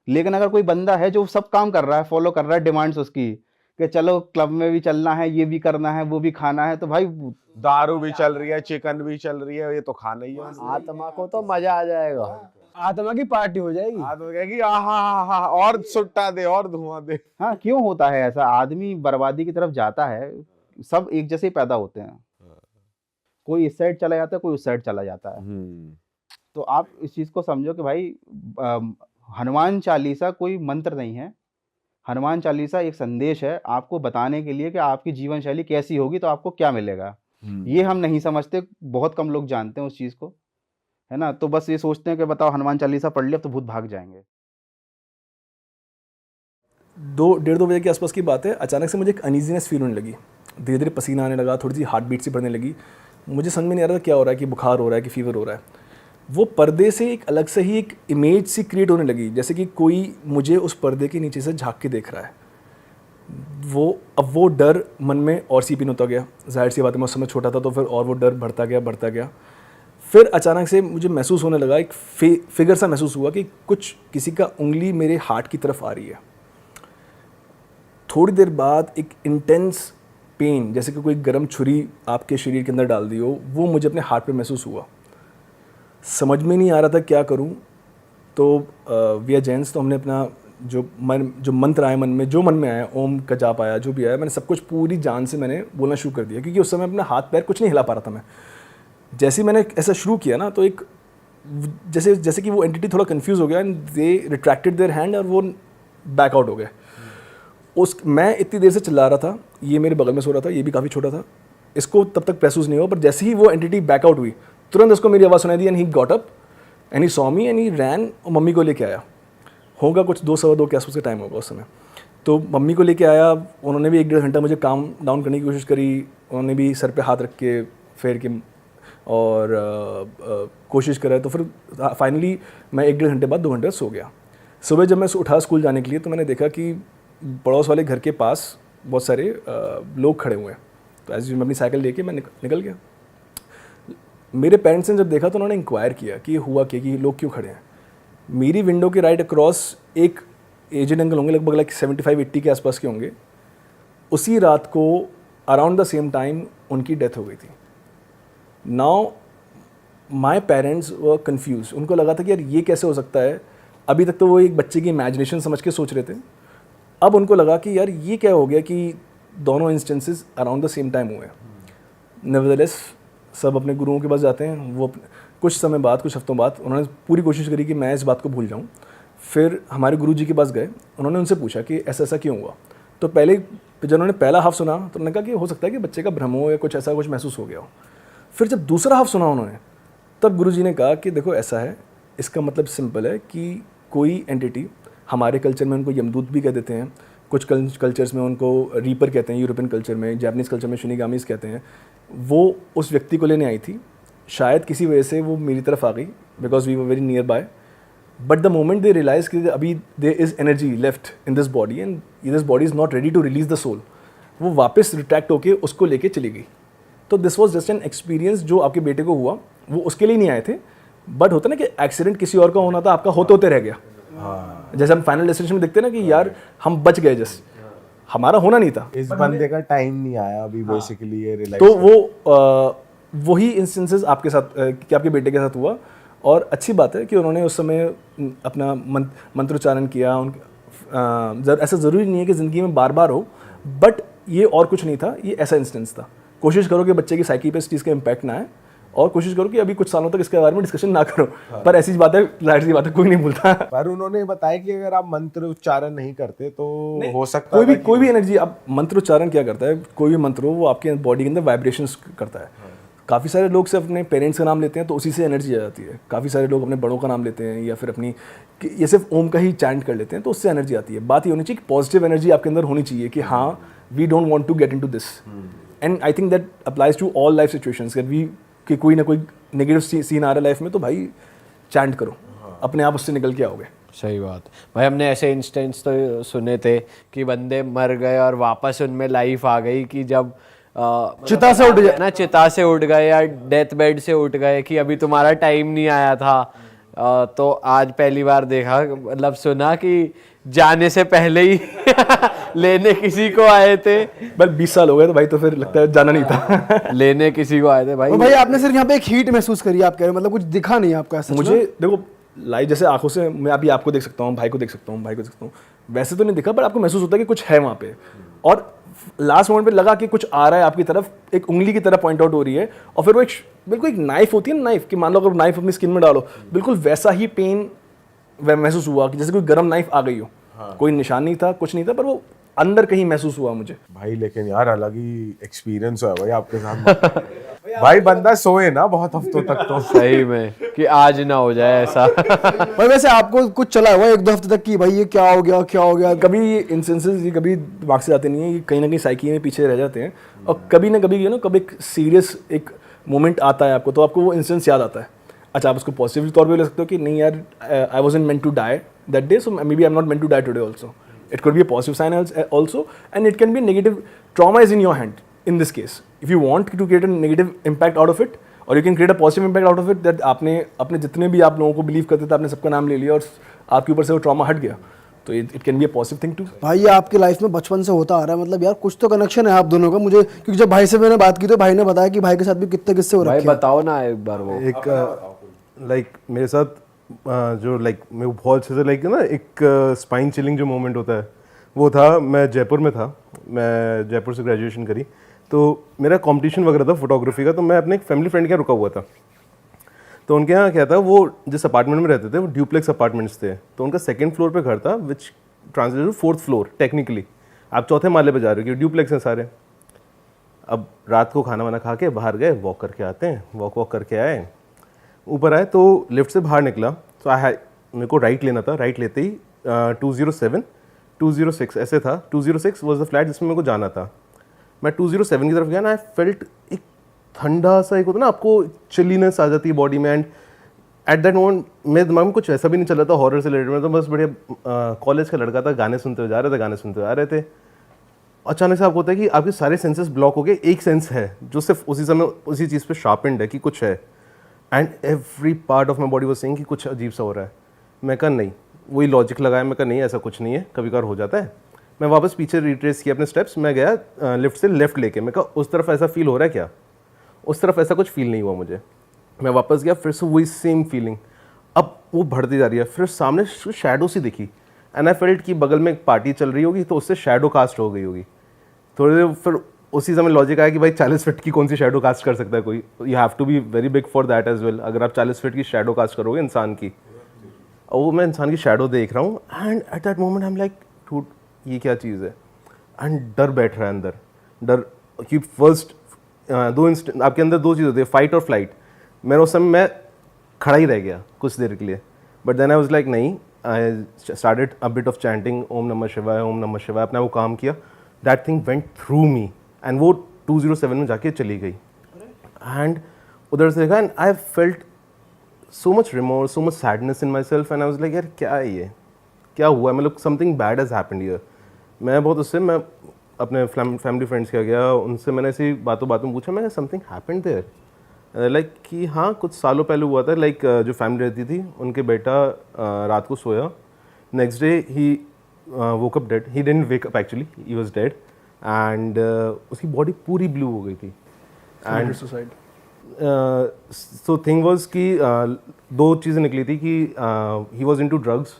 लेकिन अगर कोई बंदा है जो सब काम कर रहा है, फॉलो कर रहा है डिमांड्स उसकी, कि चलो क्लब में भी चलना है, ये भी करना है, वो भी खाना है, तो भाई दारू भी चल रही है, चिकन भी चल रही है, ये तो खाना ही है। आत्मा को तो मजा आ जाएगा। आत्मा की पार्टी हो जाएगी। हाँ तो कहेगी आहा और सुट्टा दे और धुआं दे। हाँ, क्यों होता है ऐसा? आदमी बर्बादी की तरफ जाता है, सब एक जैसे ही पैदा होते हैं, कोई इस साइड चला जाता है, कोई उस साइड चला जाता है। तो आप इस चीज़ को समझो कि भाई हनुमान चालीसा कोई मंत्र नहीं है, हनुमान चालीसा एक संदेश है आपको बताने के लिए कि आपकी जीवन शैली कैसी होगी तो आपको क्या मिलेगा। ये हम नहीं समझते, बहुत कम लोग जानते हैं उस चीज़ को, है ना। तो बस ये सोचते हैं कि बताओ हनुमान चालीसा पढ़ लिया अब तो भूत भाग जाएंगे। 1:30-2 बजे के आसपास की बात है, अचानक से मुझे एक अनईजीनेस फील होने लगी, धीरे धीरे पसीना आने लगा, थोड़ी सी हार्ट बीट सी बढ़ने लगी। मुझे समझ में नहीं आ रहा था क्या हो रहा है, कि बुखार हो रहा है कि फीवर हो रहा है। वो पर्दे से एक अलग से ही एक इमेज सी क्रिएट होने लगी, जैसे कि कोई मुझे उस पर्दे के नीचे से झांक के देख रहा है। अब वो डर मन में और सीपीन होता गया। जाहिर सी बात है, मैं उस समय छोटा था तो फिर और वो डर बढ़ता गया। फिर अचानक से मुझे महसूस होने लगा, एक फिगर सा महसूस हुआ कि कुछ किसी का उंगली मेरे हार्ट की तरफ आ रही है। थोड़ी देर बाद एक इंटेंस पेन, जैसे कि कोई गर्म छुरी आपके शरीर के अंदर डाल दी हो, वो मुझे अपने हार्ट पे महसूस हुआ। समझ में नहीं आ रहा था क्या करूं। तो वी आर जैन्स, तो हमने अपना जो मंत्र आए मन में, जो मन में आया, ओम का जाप आया, जो भी आया, मैंने सब कुछ पूरी जान से मैंने बोलना शुरू कर दिया, क्योंकि उस समय अपना हाथ पैर कुछ नहीं हिला पा रहा था मैं। जैसे ही मैंने ऐसा शुरू किया ना, तो एक जैसे कि वो एंटिटी थोड़ा कंफ्यूज हो गया and they retracted their hand और वो बैक आउट हो गए। मैं इतनी देर से चिल्ला रहा था, ये मेरे बगल में सो रहा था, ये भी काफ़ी छोटा था, इसको तब तक महसूस नहीं हुआ, पर जैसे ही वो एंटिटी बैक आउट हुई, तुरंत उसको मेरी आवाज़ सुनाई दी and he got up and he saw me and he ran और मम्मी को लेके आया। होगा कुछ 2-2:15 के आसपास का टाइम होगा उस समय। तो मम्मी को लेके आया, उन्होंने भी 1-1.5 घंटा मुझे काम डाउन करने की कोशिश करी। उन्होंने भी सर पे हाथ रख के फेर के और कोशिश करा। तो फिर फाइनली मैं 1-1.5 घंटे बाद 2 घंटे सो गया। सुबह जब मैं उठा स्कूल जाने के लिए, तो मैंने देखा कि पड़ोस वाले घर के पास बहुत सारे लोग खड़े हुए हैं। तो एज मैं अपनी साइकिल लेके मैं निकल गया। मेरे पेरेंट्स ने जब देखा तो उन्होंने इंक्वायर किया कि ये हुआ क्या, कि लोग क्यों खड़े हैं। मेरी विंडो के राइट अक्रॉस एक एजेड अंकल होंगे, लगभग 75-80 के आसपास के होंगे। उसी रात को अराउंड द सेम टाइम उनकी डेथ हो गई थी। Now my parents were confuse. उनको लगा था कि यार ये कैसे हो सकता है। अभी तक तो वो एक बच्चे की इमेजिनेशन समझ के सोच रहे थे, अब उनको लगा कि यार ये क्या हो गया कि दोनों instances around the same time हुए। नेवरदलेस सब अपने गुरुओं के पास जाते हैं। वो कुछ समय बाद, कुछ हफ्तों बाद, उन्होंने पूरी कोशिश करी कि मैं इस बात को भूल जाऊं। फिर हमारे गुरुजी के पास गए, उन्होंने उनसे पूछा कि ऐसा ऐसा क्यों हुआ। तो जब उन्होंने पहला हाफ सुना तो उन्होंने कहा कि हो सकता है कि बच्चे का भ्रम हो या कुछ ऐसा कुछ महसूस हो गया हो। फिर जब दूसरा हाफ सुना उन्होंने, तब गुरुजी ने कहा कि देखो ऐसा है इसका मतलब सिंपल है कि कोई एंटिटी, हमारे कल्चर में उनको यमदूत भी कह देते हैं, कुछ कल्चर्स में उनको रीपर कहते हैं, यूरोपियन कल्चर में, जापानीज़ कल्चर में शिनिगामीज़ कहते हैं, वो उस व्यक्ति को लेने आई थी। शायद किसी वजह से वो मेरी तरफ आ गई, because we were very near by, but the moment they realise कि अभी there is energy left in this body and this body is not ready to release the soul, वो वापस रिट्रैक्ट होके उसको लेके चली गई। तो this was just an experience जो आपके बेटे को हुआ, वो उसके लिए नहीं आए थे, बट होता ना कि एक्सीडेंट किसी और का होना था, आपका होते होते रह गया। जैसे हम फाइनल डेस्टिनेशन में देखते हैं ना कि यार हम बच गए, जस्ट हमारा होना नहीं था। इस बंदे का टाइम नहीं आया अभी बेसिकली ये रियलाइज। तो वो वही इंस्टेंसेस आपके साथ कि आपके बेटे के साथ हुआ, और अच्छी बात है कि उन्होंने उस समय अपना मंत्रोच्चारण किया। ऐसा ज़रूरी नहीं है कि ज़िंदगी में बार बार हो, बट ये और कुछ नहीं था, ये ऐसा इंस्टेंस था। कोशिश करो कि बच्चे की साइकी पे इस चीज़ का इम्पैक्ट ना आए, और कोशिश करो कि अभी कुछ सालों तक इसके बारे में डिस्कशन ना करो। पर ऐसी बात है, जाहिर सी बात है, कोई नहीं भूलता। पर उन्होंने बताया कि अगर आप मंत्र उच्चारण नहीं करते तो हो सकता है कोई भी एनर्जी, आप मंत्र उच्चारण क्या करता है, कोई भी मंत्र हो वो आपके बॉडी के अंदर वाइब्रेशंस करता है। काफ़ी सारे लोग सिर्फ अपने पेरेंट्स का नाम लेते हैं तो उसी से एनर्जी आ जाती है। काफ़ी सारे लोग अपने बड़ों का नाम लेते हैं, या फिर अपनी ये सिर्फ ओम का ही चैंट कर लेते हैं तो उससे एनर्जी आती है। बात ये होनी चाहिए कि पॉजिटिव एनर्जी आपके अंदर होनी चाहिए कि हाँ, we don't want to get into this, and I think that applies to all life situations. कि कोई ना कोई नेगेटिव सीन आ रहा है लाइफ में, तो भाई चैंट करो, अपने आप उससे निकल के आओगे। सही बात भाई। हमने ऐसे इंस्टेंस तो सुने थे कि बंदे मर गए और वापस उनमें लाइफ आ गई, कि जब चिता से उठ गए ना, चिता से उठ गए या डेथ बेड से उठ गए, कि अभी तुम्हारा टाइम नहीं आया था। तो आज पहली बार देखा, मतलब सुना कि जाने से पहले ही लेने किसी को आए थे। बस 20 साल हो गए तो भाई, तो फिर लगता है जाना नहीं था। लेने किसी को आए थे भाई। और भाई आपने सिर्फ यहाँ पे एक हीट महसूस करी, आप कह रहे हो, मतलब कुछ दिखा नहीं आपको ऐसा? मुझे देखो लाइव जैसे आंखों से मैं अभी आपको देख सकता हूँ, भाई को देख सकता हूँ, भाई को देख सकता हूँ, वैसे तो नहीं दिखा, पर आपको महसूस होता है कि कुछ है वहाँ पे। और लास्ट मोमेंट पे लगा कि कुछ आ रहा है आपकी तरफ, एक उंगली की तरह पॉइंट आउट हो रही है, और फिर वो बिल्कुल एक नाइफ होती है ना, नाइफ कि मान लो अगर नाइफ अपनी स्किन में डालो, बिल्कुल वैसा ही पेन महसूस हुआ कि जैसे कोई गर्म नाइफ आ गई हो। कोई निशान नहीं था, कुछ नहीं था, पर वो अंदर कहीं महसूस हुआ मुझे। भाई लेकिन यार अलग ही एक्सपीरियंस है भाई आपके साथ। भाई बंदा सोए ना बहुत हफ्तों तक तो। सही में कि आज ना हो जाए ऐसा। भाई वैसे आपको कुछ चला हुआ 1-2 हफ्ते तक कि भाई ये क्या हो गया, क्या हो गया? कभी ये इंस्टेंसेस ये कभी दिमाग से जाते नहीं है, ये कहीं ना कहीं साइकी में पीछे रह जाते हैं, और कभी ना कभी कभी एक सीरियस एक मोमेंट आता है आपको, तो आपको वो इंस्टेंस याद आता है। अच्छा, आप उसको पॉजिटिव तौर पे ले सकते हो कि नहीं यार, I wasn't meant to die that day, so maybe I am not meant to die today also. It could be a positive sign also, and it can be a negative. Trauma is in your hand in this case. If you want to create a negative impact out of it, or you can create a positive impact out of it, that आपने अपने जितने भी आप लोगों को believe करते थे, आपने सबका नाम ले लिया और आपके ऊपर से वो ट्रॉमा हट गया, तो it can be a positive thing too. भाई ये आपकी लाइफ में बचपन से होता आ रहा है, मतलब यार कुछ तो कनेक्शन है आप दोनों का। मुझे क्योंकि जब भाई से मैंने बात की तो भाई ने बताया कि भाई के साथ भी कितने किस्से हो भाई रखे हैं। बताओ ना एक बार वो। एक लाइक मेरे साथ जो लाइक मैं बहुत अच्छे से लाइक ना एक स्पाइन चिलिंग जो मोमेंट होता है वो था। मैं जयपुर में था, मैं जयपुर से ग्रेजुएशन करी, तो मेरा कंपटीशन वगैरह था फोटोग्राफी का, तो मैं अपने एक फैमिली फ्रेंड के यहाँ रुका हुआ था। तो उनके यहाँ क्या था, वो जिस अपार्टमेंट में रहते थे वो ड्यूप्लेक्स अपार्टमेंट्स थे, तो उनका 2nd फ्लोर पे घर था, which translate to 4th floor technically. आप 4थे माले पे जा रहे हो क्योंकि ड्यूप्लेक्स हैं सारे। अब रात को खाना वाना खा के बाहर गए, वॉक करके आते हैं, वॉक करके आए, ऊपर आए तो लिफ्ट से बाहर निकला, तो मेरे को राइट लेना था। राइट लेते ही 207 206 ऐसे था। 206 वाज द फ्लैट जिसमें मेरे को जाना था। मैं 207 की तरफ गया ना, आई फेल्ट एक ठंडा सा, एक होता ना आपको चिलीनेस आ जाती है बॉडी में, एंड एट दैट मोमेंट मेरे दिमाग में कुछ ऐसा भी नहीं चल रहा था हॉरर से रिलेटेड में, तो बस बढ़िया कॉलेज का लड़का था, गाने सुनते हुए जा रहे थे, गाने सुनते हुए आ रहे थे। अचानक से आपको होता है कि आपके सारे सेंसेस ब्लॉक हो गए, एक सेंस है जो सिर्फ उसी समय उसी चीज़ पे शार्पेंड है कि कुछ है, and every part of my body was saying कि कुछ अजीब सा हो रहा है। मैं कहा नहीं, वही लॉजिक लगाया, मैं कहा नहीं ऐसा कुछ नहीं है, कभी कभार हो जाता है। मैं वापस पीछे रिट्रेस किया अपने स्टेप्स, मैं गया लिफ्ट से लेफ्ट लेके, मैं कहा उस तरफ ऐसा फील हो रहा है क्या? उस तरफ ऐसा कुछ फील नहीं हुआ मुझे। मैं वापस गया, फिर से वही सेम फीलिंग, अब वो बढ़ती जा रही है। फिर सामने शैडो सी दिखी, एंड आई फेल्ट कि बगल में एक पार्टी चल रही होगी, तो उससे शैडो कास्ट हो गई होगी। थोड़ी देर फिर उसी समय लॉजिक आया कि भाई 40 फीट की कौन सी शैडो कास्ट कर सकता है कोई? You have to be very big for that as well. अगर आप 40 फीट की शैडो कास्ट करोगे इंसान की, और वो मैं इंसान की शैडो देख रहा हूँ, and at that moment I am like dude ये क्या चीज़ है? एंड डर बैठ रहा है अंदर, डर कि फर्स्ट आपके अंदर 2 चीज़ होती है, फाइट और फ्लाइट। मेरा उस समय मैं खड़ा ही रह गया कुछ देर के लिए, but then I was like नहीं, I started a bit of chanting ओम नमः शिवाय, ओम नमः शिवाय, अपना वो काम किया, that thing went through me and वो 207 में जाके चली गई। एंड उधर से देखा and I felt so much remorse, so much sadness in my self, and I was like यार क्या है ये, क्या हुआ है, मतलब something bad has happened here. मैं बहुत उससे मैं अपने फैमिली फ्रेंड्स के गया, उनसे मैंने ऐसी बातों में पूछा, मैंने समथिंग हैपेंड देयर, लाइक कि हाँ कुछ सालों पहले हुआ था, लाइक जो फैमिली रहती थी उनके बेटा रात को सोया, next day he woke up dead, he didn't wake up actually, he was dead, and उसकी बॉडी पूरी ब्लू हो गई थी। And suicide. So thing was कि दो चीज़ें निकली थी कि ही वाज इनटू ड्रग्स,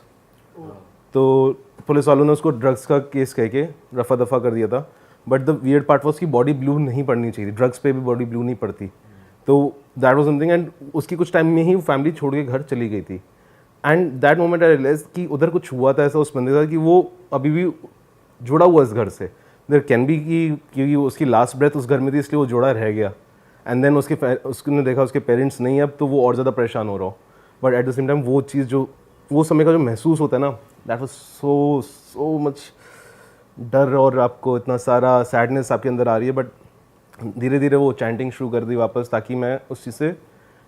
तो पुलिस वालों ने उसको ड्रग्स का केस कह के रफा दफा कर दिया था, but the weird part was कि बॉडी ब्लू नहीं पड़नी चाहिए, ड्रग्स पे भी बॉडी ब्लू नहीं पड़ती, तो दैट वाज समथिंग। एंड उसकी कुछ टाइम में ही वो फैमिली छोड़ के घर चली गई थी, and that moment I realise कि उधर कुछ हुआ था ऐसा उस बंदे का कि वो अभी भी जुड़ा हुआ इस घर से, देयर कैन बी कि क्योंकि उसकी लास्ट ब्रेथ उस घर में थी इसलिए वो जुड़ा रह गया, एंड देन उसने देखा उसके पेरेंट्स नहीं अब, तो वो और ज़्यादा परेशान हो रहा हो, but at the same time वो चीज़ जो वो समय का जो महसूस होता है ना, दैट वाज सो मच डर, और आपको इतना सारा सैडनेस आपके अंदर आ रही है, बट धीरे धीरे वो चैंटिंग शुरू कर दी वापस, ताकि मैं उस चीज़ से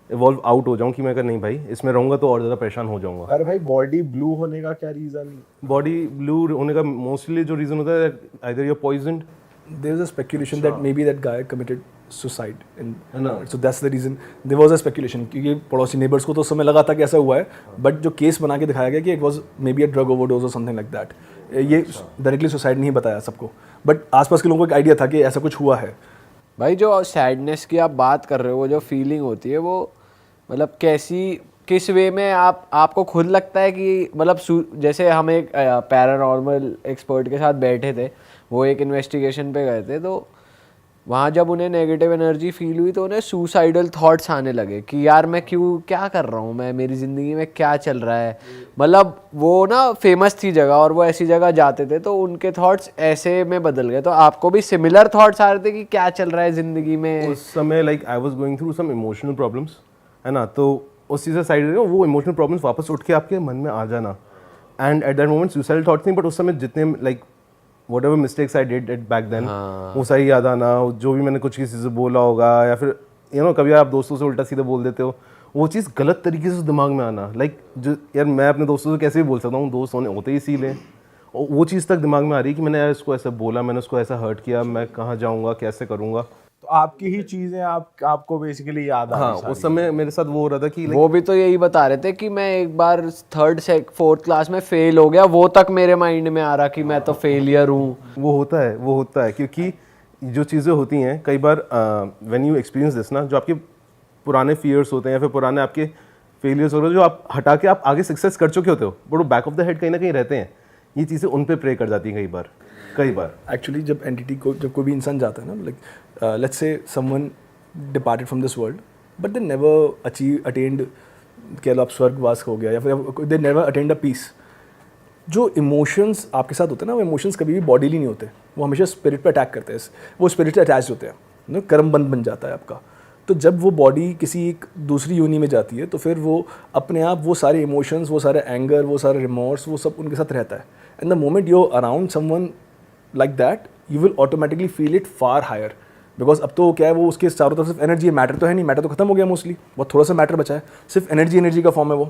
इवॉल्व आउट हो जाऊँ कि मैं अगर नहीं भाई इसमें रहूँगा तो और ज़्यादा परेशान हो जाऊँगा। अरे भाई बॉडी ब्लू होने का क्या रीज़न? बॉडी ब्लू होने का मोस्टली जो रीज़न होता है either you are poisoned, There was a speculation that maybe that guy committed suicide, and so that's the reason. There was a speculation क्योंकि पड़ोसी neighbors को तो उस समय लगा था कि ऐसा हुआ है, but जो केस बना के दिखाया गया कि it was maybe a drug overdose or something like that. ये डायरेक्टली सुसाइड नहीं बताया सबको, बट आसपास के लोगों को एक आइडिया था कि ऐसा कुछ हुआ है। भाई जो सैडनेस की आप बात कर रहे हो, वो जो फीलिंग होती है वो मतलब किस वे में आपको खुद लगता है कि मतलब जैसे हम एक पैरानॉर्मल एक्सपर्ट के साथ बैठे थे, वो एक इन्वेस्टिगेशन पे गए थे, तो वहाँ जब उन्हें नेगेटिव एनर्जी फील हुई तो उन्हें सुसाइडल थॉट्स आने लगे कि यार मैं क्या कर रहा हूँ, मैं मेरी ज़िंदगी में क्या चल रहा है। मतलब वो ना फेमस थी जगह और वो ऐसी जगह जाते थे तो उनके थॉट्स ऐसे में बदल गए। तो आपको भी सिमिलर थॉट्स आ रहे थे कि क्या चल रहा है ज़िंदगी में? उस समय like I was going through some emotional problems, है ना, तो उस चीज़ से साइड वो इमोशनल प्रॉब्लम्स वापस उठ के आपके मन में आ जाना, and at that moment suicidal thoughts नहीं, बट उस समय जितने like whatever mistakes I did at back then, वो सारी याद आना, जो भी मैंने कुछ किसी से बोला होगा, या फिर कभी आप दोस्तों से उल्टा सीधा बोल देते हो, वो चीज़ गलत तरीके से दिमाग में आना, लाइक जो यार मैं अपने दोस्तों से कैसे भी बोल सकता हूँ, दोस्त होते ही इसीलिए, वो चीज़ तक दिमाग में आ रही है कि मैंने यार इसको ऐसा बोला, मैंने उसको ऐसा हर्ट किया, मैं कहाँ जाऊँगा, कैसे करूँगा। तो आपकी ही चीज़ें आपको बेसिकली याद आ हाँ, उस समय मेरे साथ वो हो रहा था कि वो भी तो यही बता रहे थे कि मैं एक बार 3rd से 4th क्लास में फेल हो गया, वो तक मेरे माइंड में आ रहा कि मैं तो फेलियर हूँ। वो होता है क्योंकि जो चीज़ें होती हैं कई बार व्हेन यू एक्सपीरियंस दिस ना, जो आपके पुराने फियर्स होते हैं या फिर पुराने आपके फेलियर्स होते हैं जो आप हटा के आप आगे सक्सेस कर चुके होते हो, बट वो बैक ऑफ द हेड कहीं ना कहीं रहते हैं, ये चीज़ें उन पे प्रे कर जाती हैं कई बार। एक्चुअली जब एंटिटी को जब कोई भी इंसान जाता है ना, like let's say someone departed from this world but they never attend, कह लो आप स्वर्गवास हो गया, या फिर they never attend a peace. जो इमोशंस आपके साथ होते हैं ना, वो इमोशंस कभी भी बॉडीली नहीं होते, वो हमेशा स्पिरिट पे अटैक करते हैं, वो स्पिरिट से अटैच होते हैं, कर्म बन जाता है आपका। तो जब वो बॉडी किसी एक दूसरी योनि में जाती है तो फिर वो अपने आप वो सारे इमोशंस, वो सारे एंगर, वो सारे रिमोर्स, वो सब उनके साथ रहता है। And the moment you around someone like that, you will automatically feel it far higher, because अब तो क्या है, वो उसके चारों तरफ सिर्फ एनर्जी है, मैटर तो है नहीं, मैटर तो खत्म हो गया मोस्टली, बहुत थोड़ा सा मैटर बचा है, सिर्फ एनर्जी का फॉर्म है वो।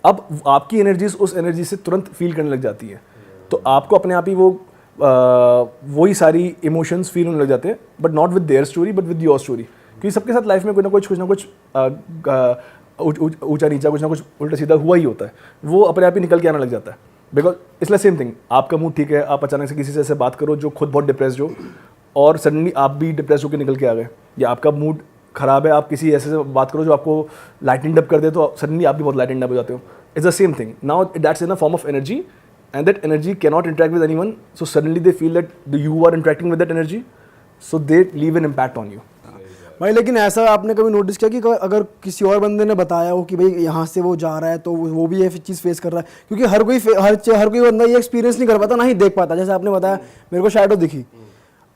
अब आपकी एनर्जीज उस एनर्जी से तुरंत फील करने लग जाती है, तो आपको अपने आप ही वही सारी इमोशंस फील होने लग जाते हैं, but not with their story but with your story. क्योंकि सबके साथ लाइफ में कुछ ना कुछ ऊंचा नीचा, कुछ ना कुछ उल्टा सीधा हुआ ही होता है, वो अपने आप ही निकल के आने लग जाता है। बिकॉज इसलिए सेम थिंग, आपका मूड ठीक है, आप अचानक से किसी से ऐसे बात करो जो खुद बहुत डिप्रेस्ड हो, और सडनली आप भी डिप्रेस होकर निकल के आ गए, या आपका मूड खराब है, आप किसी ऐसे से बात करो जो आपको लाइटनिंग अप कर दे, तो सडनली आप भी बहुत लाइटनिंग अप हो जाते हो। It's the same thing, now that's in a form of energy, and that energy can not interact with anyone, so suddenly they feel that you are interacting with that energy, so they leave an impact on you. भाई लेकिन ऐसा आपने कभी notice किया कि अगर किसी और बंदे ने बताया हो कि भाई यहाँ से वो जा रहा है तो वो भी ये चीज़ फेस कर रहा है, क्योंकि हर कोई बंदा ये एक्सपीरियंस नहीं कर पाता, ना ही देख पाता। जैसे आपने बताया मेरे को शैडो दिखी,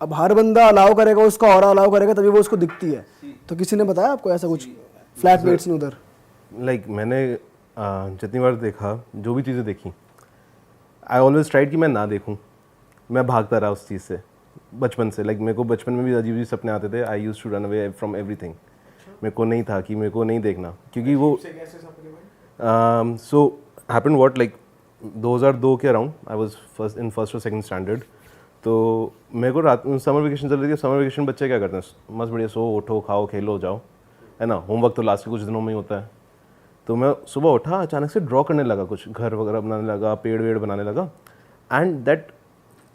अब हर बंदा अलाउ करेगा, उसका और अलाउ करेगा तभी वो उसको दिखती है। तो किसी ने बताया आपको ऐसा कुछ फ्लैटमेट्स ने उधर? लाइक मैंने जितनी बार देखा, जो भी चीज़ें देखी, आई ऑलवेज ट्राइड कि मैं ना देखूं, मैं भागता रहा उस चीज़ से बचपन से। लाइक मेरे को बचपन में भी अजीब अजीब सपने आते थे। I used to run away from everything. मेरे को नहीं था कि मेरे को नहीं देखना, क्योंकि वो सो हैपन व्हाट, लाइक 2002 के अराउंड आई वाज फर्स्ट और सेकंड स्टैंडर्ड। तो मेरे को रात समर वेकेशन चल रही थी। समर वेकेशन बच्चे क्या करते हैं, मस्त बढ़िया सो उठो खाओ खेलो जाओ, है ना। होमवर्क तो लास्ट के कुछ दिनों में ही होता है। तो मैं सुबह उठा, अचानक से ड्रॉ करने लगा, कुछ घर वगैरह बनाने लगा, पेड़ वेड़ बनाने लगा। एंड दैट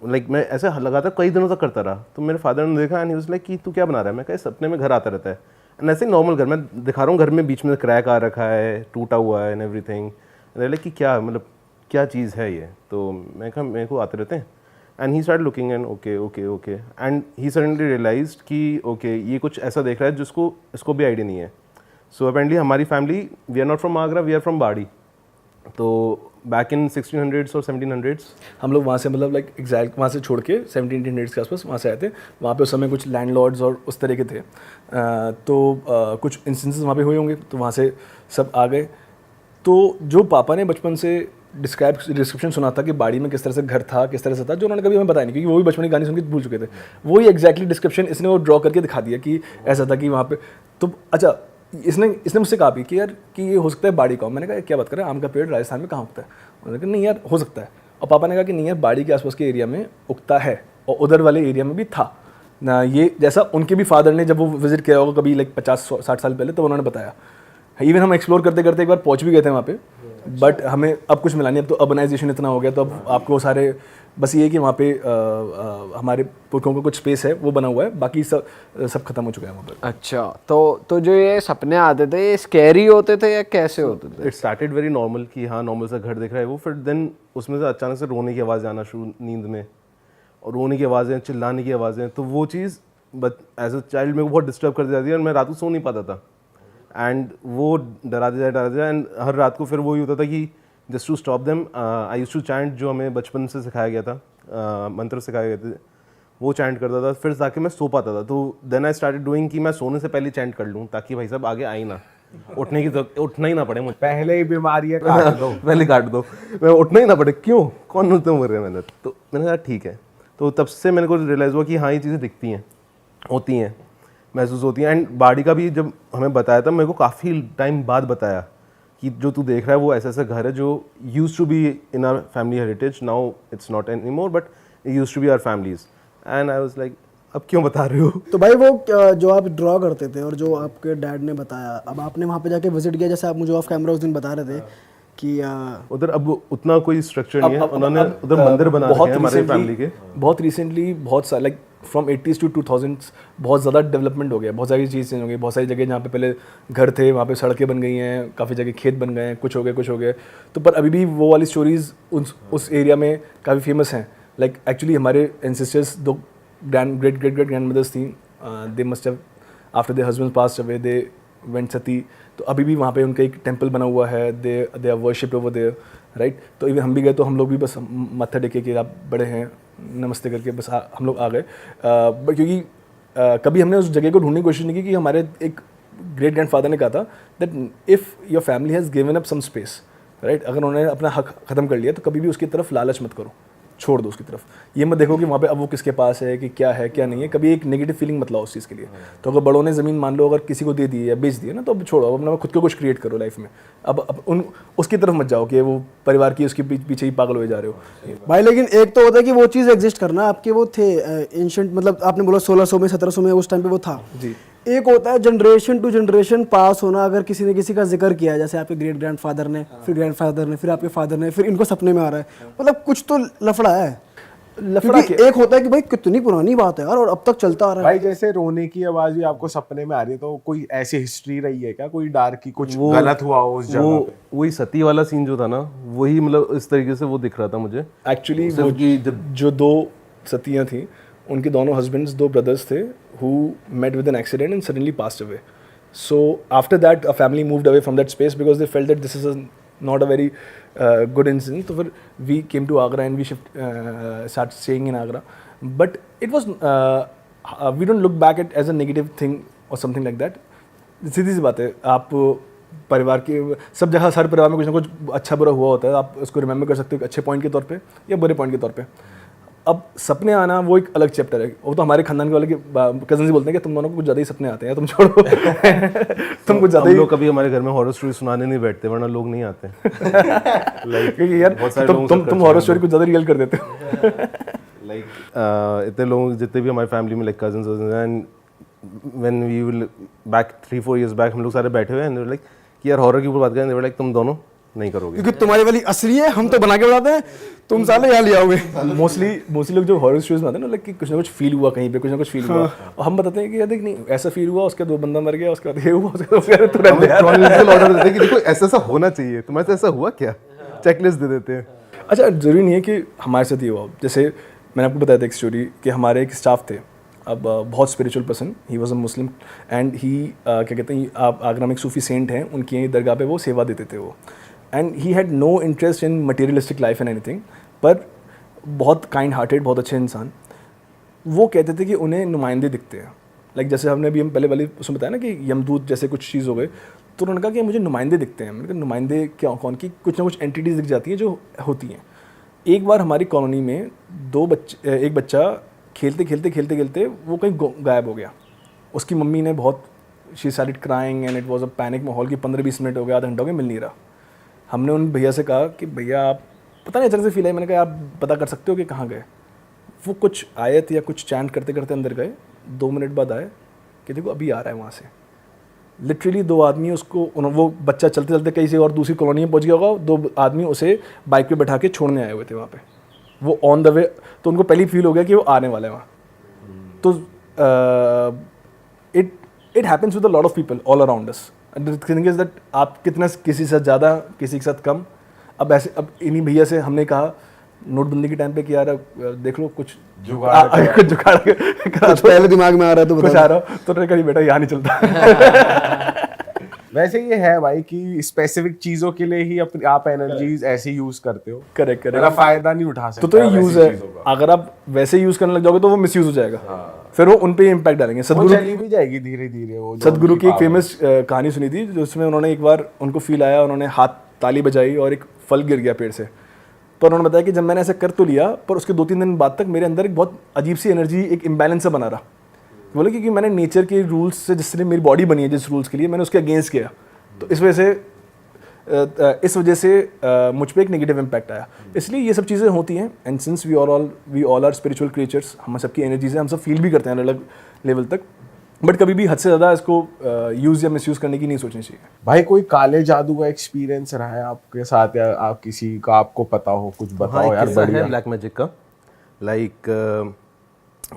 लाइक मैं ऐसे लगातार कई दिनों तक करता रहा। तो मेरे फादर ने देखा एंड ही वाज लाइक कि तू क्या बना रहा है। मैं कहा सपने में घर आता रहता है। एंड ऐसे नॉर्मल घर मैं दिखा रहा हूँ, घर में बीच में क्रैक आ रखा है, टूटा हुआ है एंड एवरीथिंग। लाइक कि क्या मतलब क्या चीज़ है ये। तो मैं कहा मेरे को आते रहते हैं। And he start looking and okay okay okay and he suddenly realised कि ओके ये कुछ ऐसा देख रहा है जिसको इसको भी आइडिया नहीं है। सो अपेरेंटली हमारी family, we are not from Agra, we are from Bari. तो बैक इन 1600s और 1700s हम लोग वहाँ से मतलब लाइक एग्जैक्ट वहाँ से छोड़ के 1700s के आसपास वहाँ से आए थे। वहाँ पे उस समय कुछ लैंडलॉर्ड्स और उस तरह के थे। कुछ इंस्टेंसेस वहाँ पे हुए होंगे, तो वहाँ से सब आ गए। तो जो पापा ने बचपन से डिस्क्रिप्शन सुना था कि बाड़ी में किस तरह से घर था, किस तरह से था, जो उन्होंने कभी हमें बताया नहीं, क्योंकि वो भी बचपन की गानी सुन के भूल चुके थे। वही एग्जैक्टली डिस्क्रिप्शन इसने वो ड्रॉ करके दिखा दिया कि ऐसा था कि वहाँ पे। तो अच्छा, इसने मुझसे कहा भी कि यार कि ये हो सकता है बाड़ी का। मैंने कहा क्या बात कर रहे हैं, आम का पेड़ राजस्थान में कहाँ उगता है। उन्होंने कहा नहीं यार हो सकता है। और पापा ने कहा कि नहीं यार बाड़ी के आसपास के एरिया में उगता है, और उधर वाले एरिया में भी था ना। ये जैसा उनके भी फादर ने जब वो विजिट किया होगा कभी लाइक 50-60 साल पहले, तो उन्होंने बताया। इवन हम एक्सप्लोर करते करते एक बार पहुंच भी गए थे वहाँ पे, बट हमें अब कुछ मिला नहीं। अब तो अर्बनाइजेशन इतना हो गया, तो अब आपको सारे बस ये है कि वहाँ पे हमारे पुरखों का कुछ स्पेस है वो बना हुआ है, बाकी सब खत्म हो चुका है वहाँ पर। अच्छा, तो जो ये सपने आते थे ये स्कैरी होते थे या कैसे होते थे? इट स्टार्टेड वेरी नॉर्मल कि हाँ नॉर्मल सा घर दिख रहा है वो। फिर देन उसमें से अचानक से रोने की आवाज़ आना शुरू नींद में, और रोने की आवाज़ें, चिल्लाने की आवाज़ें। तो वो चीज़ बट एज अ चाइल्ड मेरे को बहुत डिस्टर्ब कर जाती है, और मैं रात को सो नहीं पाता था। एंड वो डराते जाए एंड हर रात को फिर वही होता था कि just to stop them I used to chant, जो हमें बचपन से सिखाया गया था, मंत्र सिखाए गए थे, वो चैंट करता था। फिर जाके मैं सो पाता था। तो देन आई स्टार्टेड डूइंग कि मैं सोने से पहले चैंट कर लूँ, ताकि भाई साहब आगे आए ना, उठना ही ना पड़े मुझे। पहले ही बीमारियां काट दो। पहले काट दो, मैं उठना ही ना पड़े। क्यों, कौन उठते मर रहे हैं मैंने। तो मैंने कहा ठीक है। तो तब से मेरे को रियलाइज़ हुआ कि हाँ ये चीज़ें दिखती हैं, होती हैं, महसूस होती हैं। एंड बाड़ी का भी जब हमें बताया था, मेरे को काफ़ी टाइम बाद बताया कि जो तू देख रहा है वो ऐसा ऐसा घर है जो used to be in our family heritage, now it's not any more but it used to be our families. And I was like अब क्यों बता रहे हो। तो भाई वो जो आप ड्रॉ करते थे और जो आपके डैड ने बताया, अब आपने वहाँ पे जाके विजिट किया, जैसे आप मुझे ऑफ कैमरा उस दिन बता रहे थे कि उधर अब उतना कोई स्ट्रक्चर नहीं है। उन्होंने उधर मंदिर बना रखे हैं हमारे फैमिली के। बहुत रिसेंटली बहुत सारा like from 80s to 2000s बहुत ज़्यादा डेवलपमेंट हो गया, बहुत सारी चीज़ चेंज हो गई। बहुत सारी जगह जहाँ पे पहले घर थे वहाँ पे सड़कें बन गई हैं, काफ़ी जगह खेत बन गए हैं, कुछ हो गए। तो पर अभी भी वो वाली स्टोरीज़ उस एरिया में काफ़ी फेमस हैं। लाइक एक्चुअली हमारे एंसेस्टर्स दो ग्रेट ग्रैंड मदर्स थी, they must have after their husbands passed away they went sati. तो अभी भी वहाँ पे उनका एक टेम्पल बना हुआ है, they are worshipped over there, right. तो इवन हम भी गए तो हम लोग भी बस माथा टेके कि आप बड़े हैं, नमस्ते करके बस हम लोग आ गए। बट क्योंकि कभी हमने उस जगह को ढूंढने की कोशिश नहीं की कि हमारे एक ग्रेट ग्रैंडफादर ने कहा था that if your family has given up some space, right, अगर उन्होंने अपना हक ख़त्म कर लिया तो कभी भी उसकी तरफ लालच मत करो, छोड़ दो उसकी तरफ। ये मत देखो कि वहाँ पे अब वो किसके पास है, कि क्या है क्या नहीं है, कभी एक नेगेटिव फीलिंग मत लाओ उस चीज़ के लिए। तो अगर बड़ों ने ज़मीन मान लो अगर किसी को दे दी है या बेच दी है ना, तो अब छोड़ो, अब अपना खुद को कुछ क्रिएट करो लाइफ में। अब उसकी तरफ मत जाओ कि वो परिवार की उसके पीछे ही पागल हो जा रहे हो भाई। लेकिन एक तो होता है कि वो चीज़ एग्जिस्ट करना, आपके वो थे एंशंट, मतलब आपने बोला 1600 में 1700 में उस टाइम पे वो था जी। एक होता है जनरेशन टू जनरेशन पास होना। अगर किसी ने किसी का जिक्र किया है, जैसे आपके ग्रेट ग्रैंडफादर ने, फिर ग्रैंडफादर ने, फिर आपके फादर ने, फिर इनको सपने में आ रहा है, मतलब कुछ तो लफड़ा है। क्योंकि एक होता है कि भाई कितनी पुरानी बात है यार और अब तक चलता आ रहा है। भाई जैसे रोने की आवाज भी आपको सपने में आ रही है, तो कोई ऐसी हिस्ट्री रही है क्या, कोई डार्क की, कुछ गलत हुआ हो उस जगह पे? वही सती वाला सीन जो था ना, वही मतलब इस तरीके से वो दिख रहा था मुझे। एक्चुअली जो दो सतियाँ थी, उनके दोनों हस्बैंड्स, दो ब्रदर्स थे who met with an accident and suddenly passed away. So after that a family moved away from that space because they felt that this is not a very good incident. So we came to Agra and we started staying in Agra. But it was we don't look back at as a negative thing or something like that. सीधी सी बात है, आप परिवार की सब जगह, हर परिवार में कुछ ना कुछ अच्छा बुरा हुआ होता है, आप उसको रिमेंबर कर सकते हो अच्छे पॉइंट के तौर पे या बुरे पॉइंट के तौर पे। अब सपने आना वो एक अलग चैप्टर है, वो तो हमारे खानदान के वाले के कजन ही बोलते हैं कि तुम दोनों को कुछ ज़्यादा ही सपने आते हैं, तुम छोड़ो तुम कुछ ज़्यादा हम ही लोग कभी हमारे घर में हॉरर स्टोरी सुनाने नहीं बैठते, वरना लोग नहीं आते। क्योंकि यार बहुत सारे लोगों से तुम हॉरर स्टोरी कुछ ज़्यादा रियल कर देते हो। लाइक इतने लोग जितने भी हमारी फैमिली में like cousins and when we will back 3-4 years back हम लोग सारे बैठे हुए हैं लाइक कि यार हॉरर के ऊपर बात करें, लाइक तुम दोनों नहीं करोगे क्योंकि तुम्हारी वाली असली है, हम तो बना के बताते हैं, तुम साले यहाँ ले आओगे। मोस्टली लोग जो हॉरर स्टोरीज में आते हैं ना, लाइक कि कुछ ना कुछ फील हुआ कहीं पे, कुछ ना कुछ फील हुआ, और हम बताते हैं कि यार देख नहीं ऐसा फील हुआ, उसके 2 बंदा मर गया, उसके बाद ये हुआ, उसके बाद तुरंत यार। क्रोनोलॉजिकल ऑर्डर देते हैं कि देखो ऐसा ऐसा होना चाहिए, तुम्हारे साथ ऐसा हुआ क्या, चेकलिस्ट दे देते हैं। अच्छा, ज़रूरी नहीं है कि हमारे साथ ये हुआ। जैसे मैंने आपको बताया था एक स्टोरी कि हमारे एक स्टाफ थे, अब बहुत spiritual person, he was a Muslim and he क्या कहते हैं, आप आगरा में एक सूफी सेंट हैं, उनकी दरगाह पे वो सेवा देते थे वो, and he had no interest in materialistic life and anything, पर बहुत काइंड हार्टेड, बहुत अच्छे इंसान। वो कहते थे कि उन्हें नुमाइंदे दिखते हैं, लाइक जैसे हमने अभी हम पहले वाली उसमें बताया ना कि यमदूत जैसे कुछ चीज़ हो गए, तो उन्होंने कहा कि मुझे नुमाइंदे दिखते हैं। मैंने कहा नुमाइंदे क्या, कौन की? कुछ ना कुछ एंटिटीज़ दिख जाती हैं जो होती हैं। एक बार हमारी कॉलोनी में एक बच्चा खेलते खेलते वो कहीं गायब हो गया। उसकी मम्मी ने बहुत, she started crying and it was a panic माहौल कि 15-20 मिनट हो गए, आधा घंटा हो गया, मिल नहीं रहा। हमने उन भैया से कहा कि भैया आप पता नहीं अचानक से फील आई, मैंने कहा आप पता कर सकते हो कि कहाँ गए? वो कुछ आयत या कुछ चैंट करते करते अंदर गए, 2 मिनट बाद आए कि देखो अभी आ रहा है वहाँ से। लिटरली 2 आदमी उसको, वो बच्चा चलते चलते कहीं से और दूसरी कॉलोनी में पहुँच गया होगा, 2 आदमी उसे बाइक पे बैठा के छोड़ने आए हुए थे वहाँ पे, वो ऑन द वे। तो उनको पहले फील हो गया कि वो आने वाला है वहाँ। तो it happens with a lot of people all around us. The thing is that आप कितना किसी के साथ ज़्यादा, किसी के साथ कम। अब ऐसे, अब इन्हीं भैया से हमने कहा नोटबंदी के टाइम पे कि यार देख लो कुछ जुगाड़ करा दो, पहले दिमाग में आ रहा है तो कुछ बता आ रहा हो, तो उन्होंने कहा बेटा यहाँ नहीं चलता। वैसे ये है भाई कि स्पेसिफिक चीजों के लिए ही आप एनर्जीज ऐसे यूज करते हो, करेक्ट मेरा फायदा नहीं उठा सकते। तो ये यूज है। अगर आप वैसे यूज करने लग जाओगे तो वो मिसयूज हो जाएगा, फिर वो उन पे इम्पैक्ट डालेंगे। वो चली भी जाएगी धीरे धीरे। वो सदगुरु की एक फेमस कहानी सुनी थी जिसमें उन्होंने एक बार उनको फील आया, उन्होंने हाथ ताली बजाई और एक फल गिर गया पेड़ से। तो उन्होंने बताया कि जब मैंने ऐसा कर तो लिया, पर उसके 2-3 दिन बाद तक मेरे अंदर एक बहुत अजीब सी एनर्जी, एक इम्बैलेंस सा बना रहा। बोले क्योंकि मैंने नेचर के रूल्स से, जिस तरह मेरी बॉडी बनी है जिस रूल्स के लिए, मैंने उसके अगेंस्ट किया, तो इस वजह से मुझ पे एक नेगेटिव इम्पैक्ट आया। इसलिए ये सब चीज़ें होती हैं। And since we all are spiritual creatures, हम सबकी एनर्जीज हैं, हम सब फील भी करते हैं अलग अलग लेवल तक, बट कभी भी हद से ज़्यादा इसको यूज़ या मिसयूज़ करने की नहीं सोचनी चाहिए। भाई कोई काले जादू का एक्सपीरियंस रहा है आपके साथ, या आप किसी का आपको पता हो, कुछ बताओ यार। बढ़िया ब्लैक मैजिक का। लाइक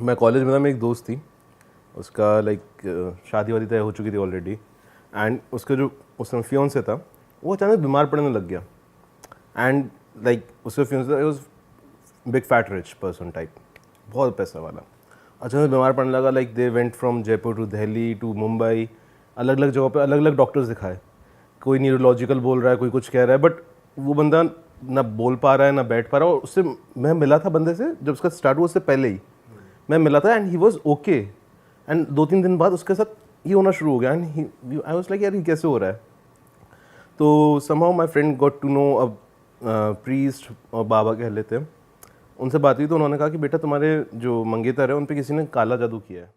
मैं कॉलेज में था, मेरी एक दोस्त थी, उसका लाइक शादी वादी तय हो चुकी थी ऑलरेडी, एंड उसका जो उस समय फियोंसे था वो अचानक बीमार पड़ने लग गया। एंड लाइक उसका फियोंसे था, was big fat rich person type, बहुत पैसा वाला, अचानक बीमार पड़ने लगा। Like they went from Jaipur to Delhi to Mumbai, अलग अलग जगहों पे अलग अलग डॉक्टर्स दिखाए, कोई न्यूरोलॉजिकल बोल रहा है, कोई कुछ कह रहा है, बट वो बंदा ना बोल पा रहा है ना बैठ पा रहा है। और उससे मैं मिला था बंदे से, जब उसका स्टार्ट हुआ उससे पहले ही मैं मिला था, and he was okay. And 2-3 दिन बाद उसके साथ ये होना शुरू हो गया, एंड आई वाज लाइक यार ये कैसे हो रहा है। तो somehow my friend got to know a priest और बाबा कह लेते हैं, उनसे बात हुई तो उन्होंने कहा कि बेटा तुम्हारे जो मंगेतर है उन पे किसी ने काला जादू किया है।